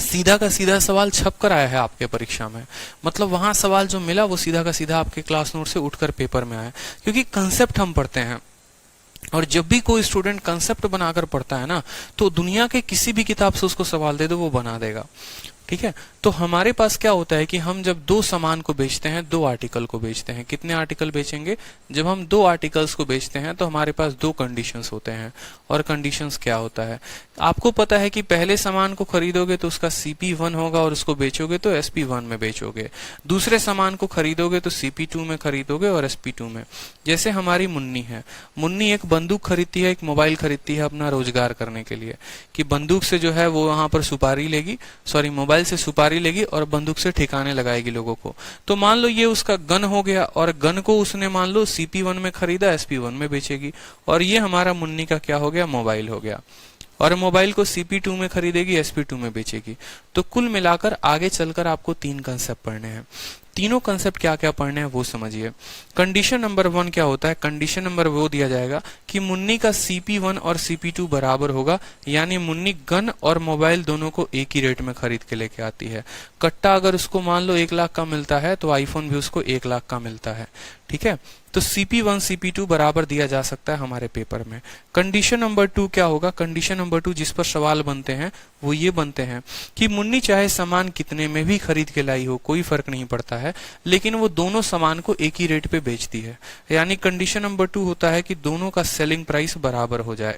सीधा का सीधा सवाल छप कर आया है आपके परीक्षा में, मतलब वहां सवाल जो मिला वो सीधा का सीधा आपके क्लास नोट से उठकर पेपर में आया, क्योंकि कंसेप्ट हम पढ़ते हैं। और जब भी कोई स्टूडेंट कंसेप्ट बनाकर पढ़ता है ना, तो दुनिया के किसी भी किताब से उसको सवाल दे दो वो बना देगा, ठीक है। तो हमारे पास क्या होता है कि हम जब 2 सामान को बेचते हैं, 2 आर्टिकल को बेचते हैं, कितने आर्टिकल बेचेंगे? जब हम 2 आर्टिकल्स को बेचते हैं तो हमारे पास 2 कंडीशंस होते हैं। और कंडीशंस क्या होता है आपको पता है कि पहले सामान को खरीदोगे तो उसका CP1 होगा और उसको बेचोगे तो SP1 में बेचोगे, दूसरे सामान को खरीदोगे तो CP2 में खरीदोगे और SP2 में। जैसे हमारी मुन्नी है, मुन्नी एक बंदूक खरीदती है, एक मोबाइल खरीदती है अपना रोजगार करने के लिए, कि बंदूक से जो है वो वहां पर सुपारी लेगी, सॉरी मोबाइल से सुपारी लेगी और बंदूक से ठिकाने लगाएगी लोगों को। तो मान लो ये उसका गन हो गया और गन को उसने मान लो CP1 में खरीदा, SP1 में बेचेगी, और ये हमारा मुन्नी का क्या हो गया? मोबाइल हो गया, और मोबाइल को CP2 में खरीदेगी, SP2 में बेचेगी। तो कुल मिलाकर आगे चलकर आपको 3 कंसेप्ट पढ़ने हैं। तीनों कंसेप्ट क्या क्या पढ़ने हैं वो समझिए। कंडीशन नंबर 1 क्या होता है? कंडीशन नंबर वो दिया जाएगा कि मुन्नी का CP1 और CP2 बराबर होगा, यानी मुन्नी गन और मोबाइल दोनों को एक ही रेट में खरीद के लेके आती है। कट्टा अगर उसको मान लो 1 लाख का मिलता है तो आईफोन भी उसको 1 लाख का मिलता है, ठीक है। तो CP1 CP2 बराबर दिया जा सकता है हमारे पेपर में। कंडीशन नंबर 2 क्या होगा? कंडीशन नंबर 2 जिस पर सवाल बनते हैं वो ये बनते हैं कि मुन्नी चाहे सामान कितने में भी खरीद के लाई हो, कोई फर्क नहीं पड़ता है, लेकिन वो दोनों सामान को एक ही रेट पे बेचती है। यानी कंडीशन नंबर 2 होता है कि दोनों का सेलिंग प्राइस बराबर हो जाए,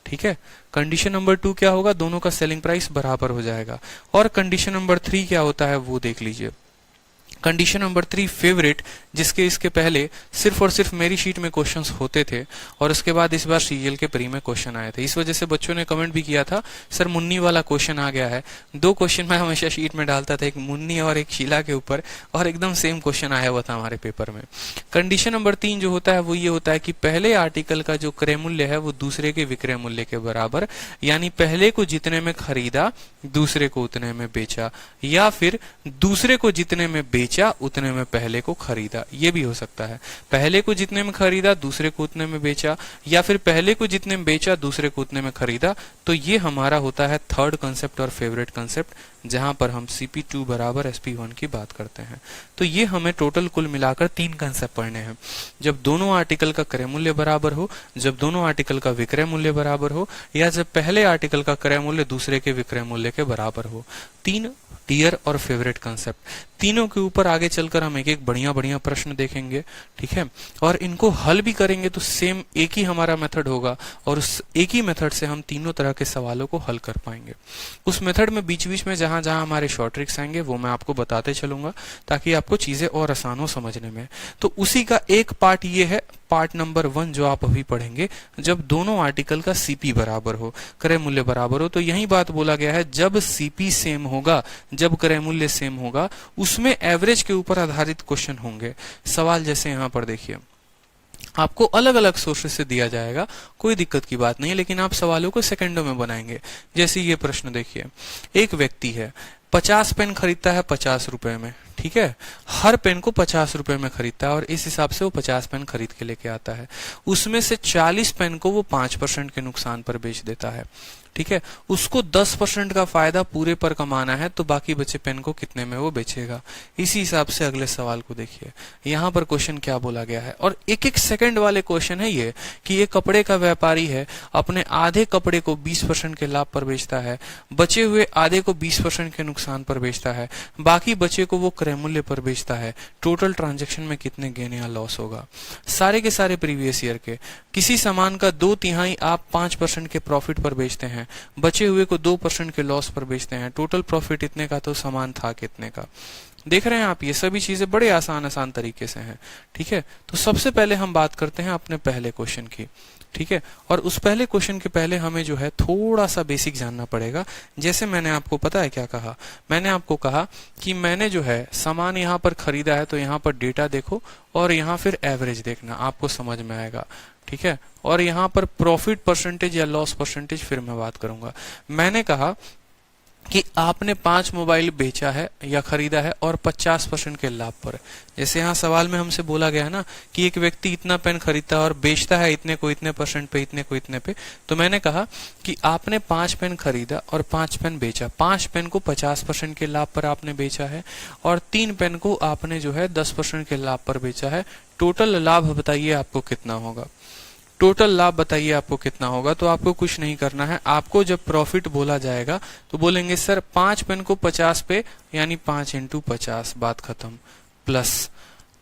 ठीक है। कंडीशन नंबर 2 क्या होगा? दोनों का सेलिंग प्राइस बराबर हो जाएगा। और कंडीशन नंबर 3 क्या होता है वो देख लीजिए। कंडीशन नंबर 3 फेवरेट, जिसके इसके पहले सिर्फ और सिर्फ मेरी शीट में क्वेश्चंस होते थे और उसके बाद इस बार सीजीएल के प्री में क्वेश्चन आए थे। इस वजह से बच्चों ने कमेंट भी किया था सर मुन्नी वाला क्वेश्चन आ गया है। 2 क्वेश्चन मैं हमेशा शीट में डालता था, एक मुन्नी और एक शीला के ऊपर, और एकदम सेम क्वेश्चन आया हुआ था हमारे पेपर में। कंडीशन नंबर 3 जो होता है वो ये होता है कि पहले आर्टिकल का जो क्रय मूल्य है वो दूसरे के विक्रय मूल्य के बराबर, यानी पहले को जितने में खरीदा दूसरे को उतने में बेचा, या फिर दूसरे को जितने में बेचा उतने में पहले को खरीदा। ये भी हो सकता है पहले को जितने में खरीदा दूसरे को उतने में बेचा, या फिर पहले को जितने में बेचा दूसरे को उतने में खरीदा। तो ये हमारा होता है थर्ड कंसेप्ट और फेवरेट कंसेप्ट जहां पर हम CP2 बराबर SP1 की बात करते हैं। तो ये हमें टोटल कुल मिलाकर 3 कंसेप्ट पढ़ने हैं। जब दोनों आर्टिकल का क्रय मूल्य बराबर हो, जब दोनों आर्टिकल का विक्रय मूल्य बराबर हो, या जब पहले आर्टिकल का क्रय मूल्य दूसरे के विक्रय मूल्य के बराबर हो। 3 डियर और फेवरेट कंसेप्ट, तीनों के ऊपर आगे चलकर हम एक एक बढ़िया प्रश्न देखेंगे, ठीक है। और इनको हल भी करेंगे तो सेम एक ही हमारा मेथड होगा और उस एक ही मेथड से हम तीनों तरह के सवालों को हल कर पाएंगे। उस मेथड में बीच बीच में जहां जहां हमारे शॉर्ट ट्रिक्स आएंगे वो मैं आपको बताते चलूंगा ताकि आपको चीजें और आसान हो समझने में। तो उसी का एक पार्ट ये है, पार्ट नंबर 1 जो आप अभी पढ़ेंगे, जब दोनों आर्टिकल का CP बराबर हो, क्रय मूल्य बराबर हो। तो यही बात बोला गया है, जब CP सेम होगा, जब क्रय मूल्य सेम होगा, उसमें एवरेज के ऊपर आधारित क्वेश्चन होंगे। सवाल जैसे यहां पर देखिए, आपको अलग अलग सोर्सेज से दिया जाएगा, कोई दिक्कत की बात नहीं है, लेकिन आप सवालों को सेकंडों में बनाएंगे। जैसे ये प्रश्न देखिए, एक व्यक्ति है 50 पेन खरीदता है 50 रुपए में, ठीक है। हर पेन को 50 रुपए में खरीदता है और इस हिसाब से वो 50 पेन खरीद के लेके आता है। उसमें से 40 पेन को वो 5% के नुकसान पर बेच देता है, ठीक है। उसको 10% का फायदा पूरे पर कमाना है, तो बाकी बचे पेन को कितने में वो बेचेगा। इसी हिसाब से अगले सवाल को देखिए, यहाँ पर क्वेश्चन क्या बोला गया है और एक एक सेकंड वाले क्वेश्चन है ये कि ये कपड़े का व्यापारी है, अपने आधे कपड़े को 20% के लाभ पर बेचता है, बचे हुए आधे को 20% के नुकसान पर बेचता है, बाकी बचे को वो क्रय मूल्य पर बेचता है। टोटल ट्रांजेक्शन में कितने गेन या लॉस होगा। सारे के सारे प्रीवियस ईयर के, किसी सामान का 2/3 आप 5% के प्रॉफिट पर बेचते हैं, बचे हुए को 2% के लॉस पर बेचते हैं, टोटल प्रॉफिट इतने का, तो सामान था कितने का। देख रहे हैं आप, ये सभी चीजें बड़े आसान तरीके से हैं, ठीक है। तो सबसे पहले हम बात करते हैं अपने पहले क्वेश्चन की, ठीक है। और उस पहले क्वेश्चन के पहले हमें जो है थोड़ा सा बेसिक जानना पड़ेगा। जैसे मैंने आपको पता है क्या कहा, मैंने आपको कहा कि मैंने जो है सामान यहाँ पर खरीदा है, तो यहाँ पर डेटा देखो और यहाँ फिर एवरेज देखना, आपको समझ में आएगा, ठीक है। और यहाँ पर प्रॉफिट परसेंटेज या लॉस परसेंटेज फिर मैं बात करूंगा। मैंने कहा कि आपने 5 मोबाइल बेचा है या खरीदा है और 50% के लाभ पर। जैसे यहाँ सवाल में हमसे बोला गया है ना कि एक व्यक्ति इतना पेन खरीदता है और बेचता है इतने को इतने परसेंट पे, इतने को इतने पे। तो मैंने कहा कि आपने 5 पेन खरीदा और 5 पेन बेचा। 5 पेन को 50% के लाभ पर आपने बेचा है और 3 पेन को आपने जो है 10% के लाभ पर बेचा है। टोटल लाभ बताइए आपको कितना होगा। टोटल लाभ बताइए आपको कितना होगा। तो आपको कुछ नहीं करना है, आपको जब प्रॉफिट बोला जाएगा तो बोलेंगे सर 5 पेन को 50 पे, यानी 5 × 50, बात खत्म, प्लस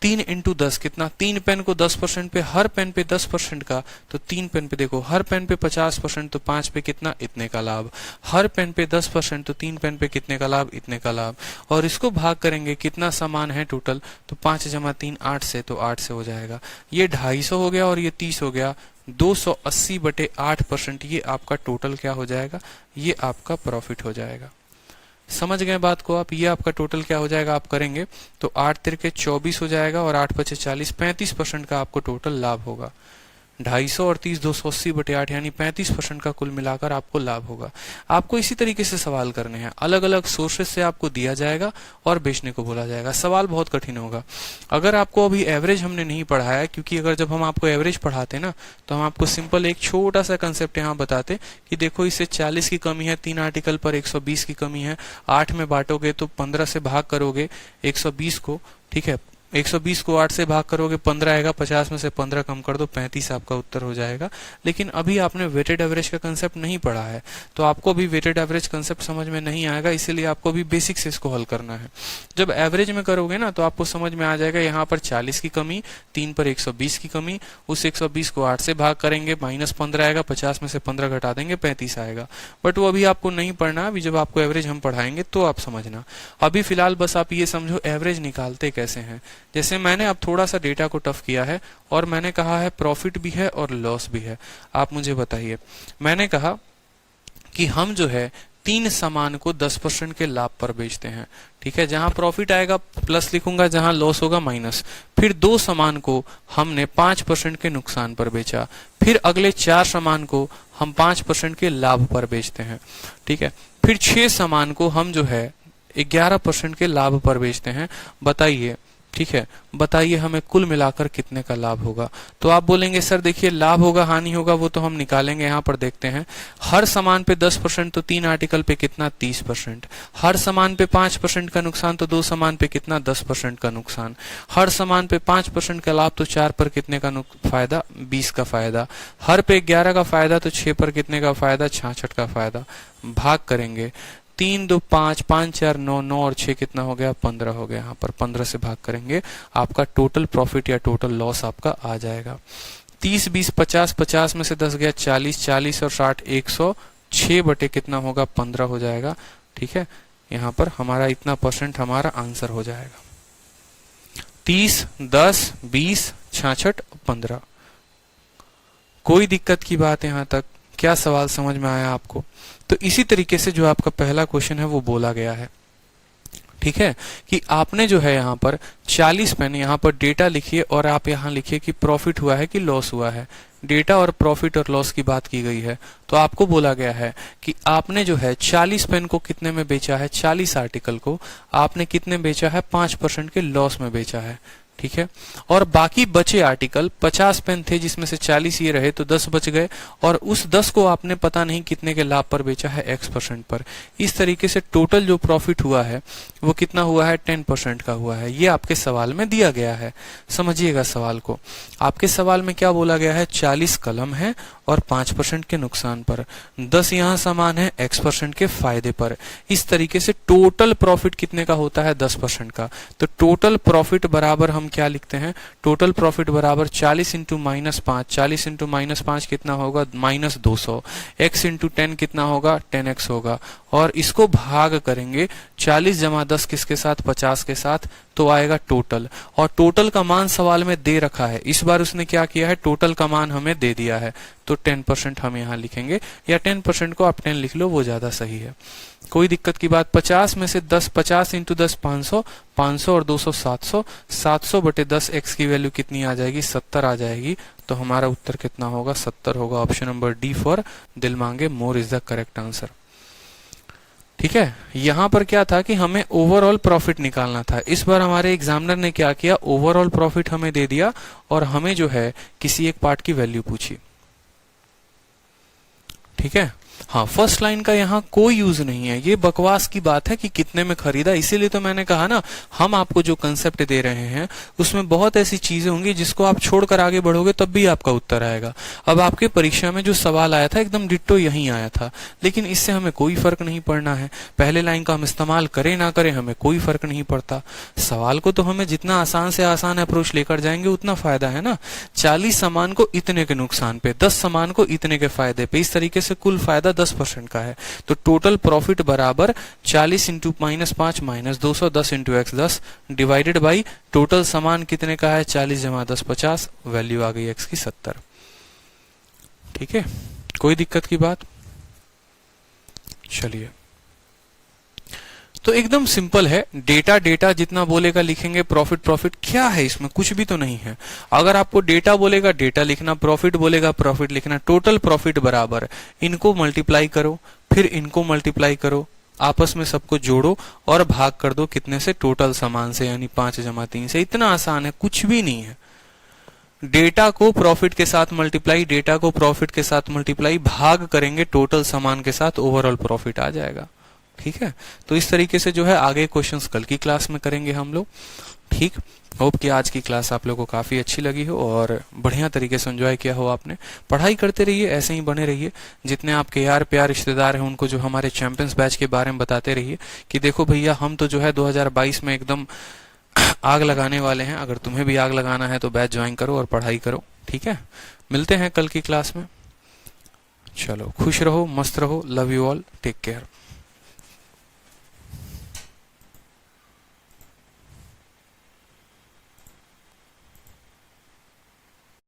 3 × 10 कितना, 3 पेन को 10% पे, हर पेन पे 10% का, तो 3 पेन पे देखो, हर पेन पे 50%, तो 5 पे कितना, इतने का लाभ। हर पेन पे 10%, तो 3 पेन पे कितने का लाभ, इतने का लाभ। और इसको भाग करेंगे, कितना सामान है टोटल, तो 5 × 3 8 से, तो 8 से हो जाएगा। ये 250 हो गया और ये 30 हो गया, 280/8%। ये आपका टोटल क्या हो जाएगा, ये आपका प्रॉफिट हो जाएगा। समझ गए बात को आप, ये आपका टोटल क्या हो जाएगा, आप करेंगे तो 8 तिरके 24 हो जाएगा और 8 × 40, 35% का आपको टोटल लाभ होगा। 250 और 30, 280/8, यानी 35% का कुल मिलाकर आपको लाभ होगा। आपको इसी तरीके से सवाल करने हैं, अलग अलग सोर्सेज से आपको दिया जाएगा और बेचने को बोला जाएगा। सवाल बहुत कठिन होगा। अगर आपको अभी एवरेज हमने नहीं पढ़ाया, क्योंकि अगर जब हम आपको एवरेज पढ़ाते ना तो हम आपको सिंपल एक छोटा सा कंसेप्ट यहाँ बताते कि देखो इससे 40 की कमी है, 3 आर्टिकल पर 120 की कमी है, 8 में बांटोगे तो 15 से भाग करोगे 120 को, ठीक है। 120 को 8 से भाग करोगे 15 आएगा, 50 में से 15 कम कर दो, 35 आपका उत्तर हो जाएगा। लेकिन अभी आपने वेटेड एवरेज का कंसेप्ट नहीं पढ़ा है, तो आपको अभी वेटेड एवरेज कंसेप्ट समझ में नहीं आएगा, इसीलिए आपको अभी बेसिक से इसको हल करना है। जब एवरेज में करोगे ना तो आपको समझ में आ जाएगा, यहाँ पर 40 की कमी, 3 पर 120 की कमी, उस 120 को 8 से भाग करेंगे, -15 आएगा, 50 में से 15 घटा देंगे, 35 आएगा। बट वो अभी आपको नहीं पढ़ना, अभी जब आपको एवरेज हम पढ़ाएंगे तो आप समझना। अभी फिलहाल बस आप ये समझो एवरेज निकालते कैसे हैं। जैसे मैंने अब थोड़ा सा डेटा को टफ किया है और मैंने कहा है प्रॉफिट भी है और लॉस भी है। आप मुझे बताइए, मैंने कहा कि हम जो है 3 सामान को 10% के लाभ पर बेचते हैं, ठीक है। जहां प्रॉफिट आएगा प्लस लिखूंगा, जहां लॉस होगा माइनस। फिर 2 सामान को हमने 5% के नुकसान पर बेचा, फिर अगले 4 सामान को हम 5% के लाभ पर बेचते हैं, ठीक है। फिर 6 सामान को हम जो है 11% के लाभ पर बेचते हैं। बताइए ठीक है, बताइए हमें कुल मिलाकर कितने का लाभ होगा। तो आप बोलेंगे सर देखिए लाभ होगा हानि होगा वो तो हम निकालेंगे, यहाँ पर देखते हैं। हर सामान पे 10% तो 3 आर्टिकल पे कितना 30%, हर सामान पे 5% का नुकसान तो 2 सामान पे कितना 10% का नुकसान, हर सामान पे 5% का लाभ तो 4 पर कितने का फायदा 20 का फायदा, हर पे 11 का फायदा तो 6 पर कितने का फायदा 66 का फायदा। भाग करेंगे 3 2 5 5 4 9 9 और 6 कितना हो गया 15 हो गया। यहाँ पर 15 से भाग करेंगे, आपका टोटल प्रॉफिट या टोटल लॉस आपका आ जाएगा 30 20 50, 50 में से 10 गया 40, 40 और 60 106 बटे कितना होगा 15 हो जाएगा। ठीक है, यहाँ पर हमारा इतना परसेंट हमारा आंसर हो जाएगा 30 10 20 66 15। कोई दिक्कत की बात यहाँ तक? क्या सवाल समझ में आया आपको? तो इसी तरीके से जो आपका पहला क्वेश्चन है वो बोला गया है, ठीक है, कि आपने जो है यहाँ पर 40 पेन यहाँ पर डेटा लिखिए और आप यहाँ लिखिए कि प्रॉफिट हुआ है कि लॉस हुआ है। डेटा और प्रॉफिट और लॉस की बात की गई है, तो आपको बोला गया है कि आपने जो है 40 पेन को कितने में बेचा है, 40 आर्टिकल को आपने कितने बेचा है 5% के लॉस में बेचा है। ठीक है, और बाकी बचे आर्टिकल 50 पेन थे जिसमें से 40 ये रहे तो 10 बच गए, और उस 10 को आपने पता नहीं कितने के लाभ पर बेचा है X% पर। इस तरीके से टोटल जो प्रॉफिट हुआ है वो कितना हुआ है 10% का हुआ है। ये आपके सवाल में दिया गया है, समझिएगा सवाल को। आपके सवाल में क्या बोला गया है, 40 कलम है और 5% के नुकसान पर, 10 यहाँ सामान है X% के फायदे पर। इस तरीके से टोटल प्रॉफिट कितने का होता है 10% का। तो टोटल प्रॉफिट बराबर हम क्या लिखते हैं, टोटल प्रॉफिट बराबर 40 इंटू -5, 40 इंटू -5 कितना होगा -200, x इंटू 10 कितना होगा 10x होगा, और इसको भाग करेंगे 40 जमा 10 किसके साथ 50 के साथ, तो आएगा टोटल। और टोटल का मान सवाल में दे रखा है, इस बार उसने क्या किया है टोटल का मान हमें दे दिया है, तो 10% हम यहाँ लिखेंगे, या 10% को आप 10 लिख लो वो ज्यादा सही है। कोई दिक्कत की बात? 50 में से 10, 50 इंटू 10 500, 500 और 200 700, 700 बटे 10 x की वैल्यू कितनी आ जाएगी 70 आ जाएगी। तो हमारा उत्तर कितना होगा 70 होगा। ऑप्शन नंबर डी फॉर दिल मांगे more is the correct answer. ठीक है, यहां पर क्या था कि हमें ओवरऑल प्रॉफिट निकालना था। इस बार हमारे एग्जामिनर ने क्या किया, ओवरऑल प्रॉफिट हमें दे दिया और हमें जो है किसी एक पार्ट की वैल्यू पूछी। ठीक है, हाँ, फर्स्ट लाइन का यहाँ कोई यूज नहीं है, ये बकवास की बात है कि कितने में खरीदा। इसीलिए तो मैंने कहा ना, हम आपको जो कंसेप्ट दे रहे हैं उसमें बहुत ऐसी चीजें होंगी जिसको आप छोड़कर आगे बढ़ोगे तब भी आपका उत्तर आएगा। अब आपके परीक्षा में जो सवाल आया था एकदम डिट्टो यही आया था, लेकिन इससे हमें कोई फर्क नहीं पड़ना है। पहले लाइन का हम इस्तेमाल करें ना करें हमें कोई फर्क नहीं पड़ता। सवाल को तो हमें जितना आसान से आसान अप्रोच लेकर जाएंगे उतना फायदा है ना। 40 सामान को इतने के नुकसान पे, 10 सामान को इतने के फायदे पे, इस तरीके से कुल फायदा 10% का है। तो टोटल प्रॉफिट बराबर 40 into -5 -200, 10 into x 10 divided by total सामान कितने का है 40 जमा 10 50, वैल्यू आ गई x की 70। ठीक है, कोई दिक्कत की बात? चलिए, तो एकदम सिंपल है। डेटा डेटा जितना बोलेगा लिखेंगे, प्रॉफिट प्रॉफिट, क्या है इसमें, कुछ भी तो नहीं है। अगर आपको डेटा बोलेगा डेटा लिखना, प्रॉफिट बोलेगा प्रॉफिट लिखना। टोटल प्रॉफिट बराबर इनको मल्टीप्लाई करो, फिर इनको मल्टीप्लाई करो, आपस में सबको जोड़ो और भाग कर दो कितने से, टोटल सामान से, यानी 5 जमा 3 से। इतना आसान है, कुछ भी नहीं है। डेटा को प्रॉफिट के साथ मल्टीप्लाई, डेटा को प्रॉफिट के साथ मल्टीप्लाई, भाग करेंगे टोटल सामान के साथ, ओवरऑल प्रॉफिट आ जाएगा। ठीक है, तो इस तरीके से जो है आगे क्वेश्चंस कल की क्लास में करेंगे हम लोग। ठीक, होप कि आज की क्लास आप लोगों को काफी अच्छी लगी हो और बढ़िया तरीके से एंजॉय किया हो आपने। पढ़ाई करते रहिए, ऐसे ही बने रहिए। जितने आपके यार प्यार रिश्तेदार हैं उनको जो हमारे चैंपियंस बैच के बारे में बताते रहिए कि देखो भैया हम तो जो है 2022 में एकदम आग लगाने वाले हैं। अगर तुम्हें भी आग लगाना है तो बैच ज्वाइन करो और पढ़ाई करो। ठीक है, मिलते हैं कल की क्लास में। चलो, खुश रहो, मस्त रहो, love you all, take care.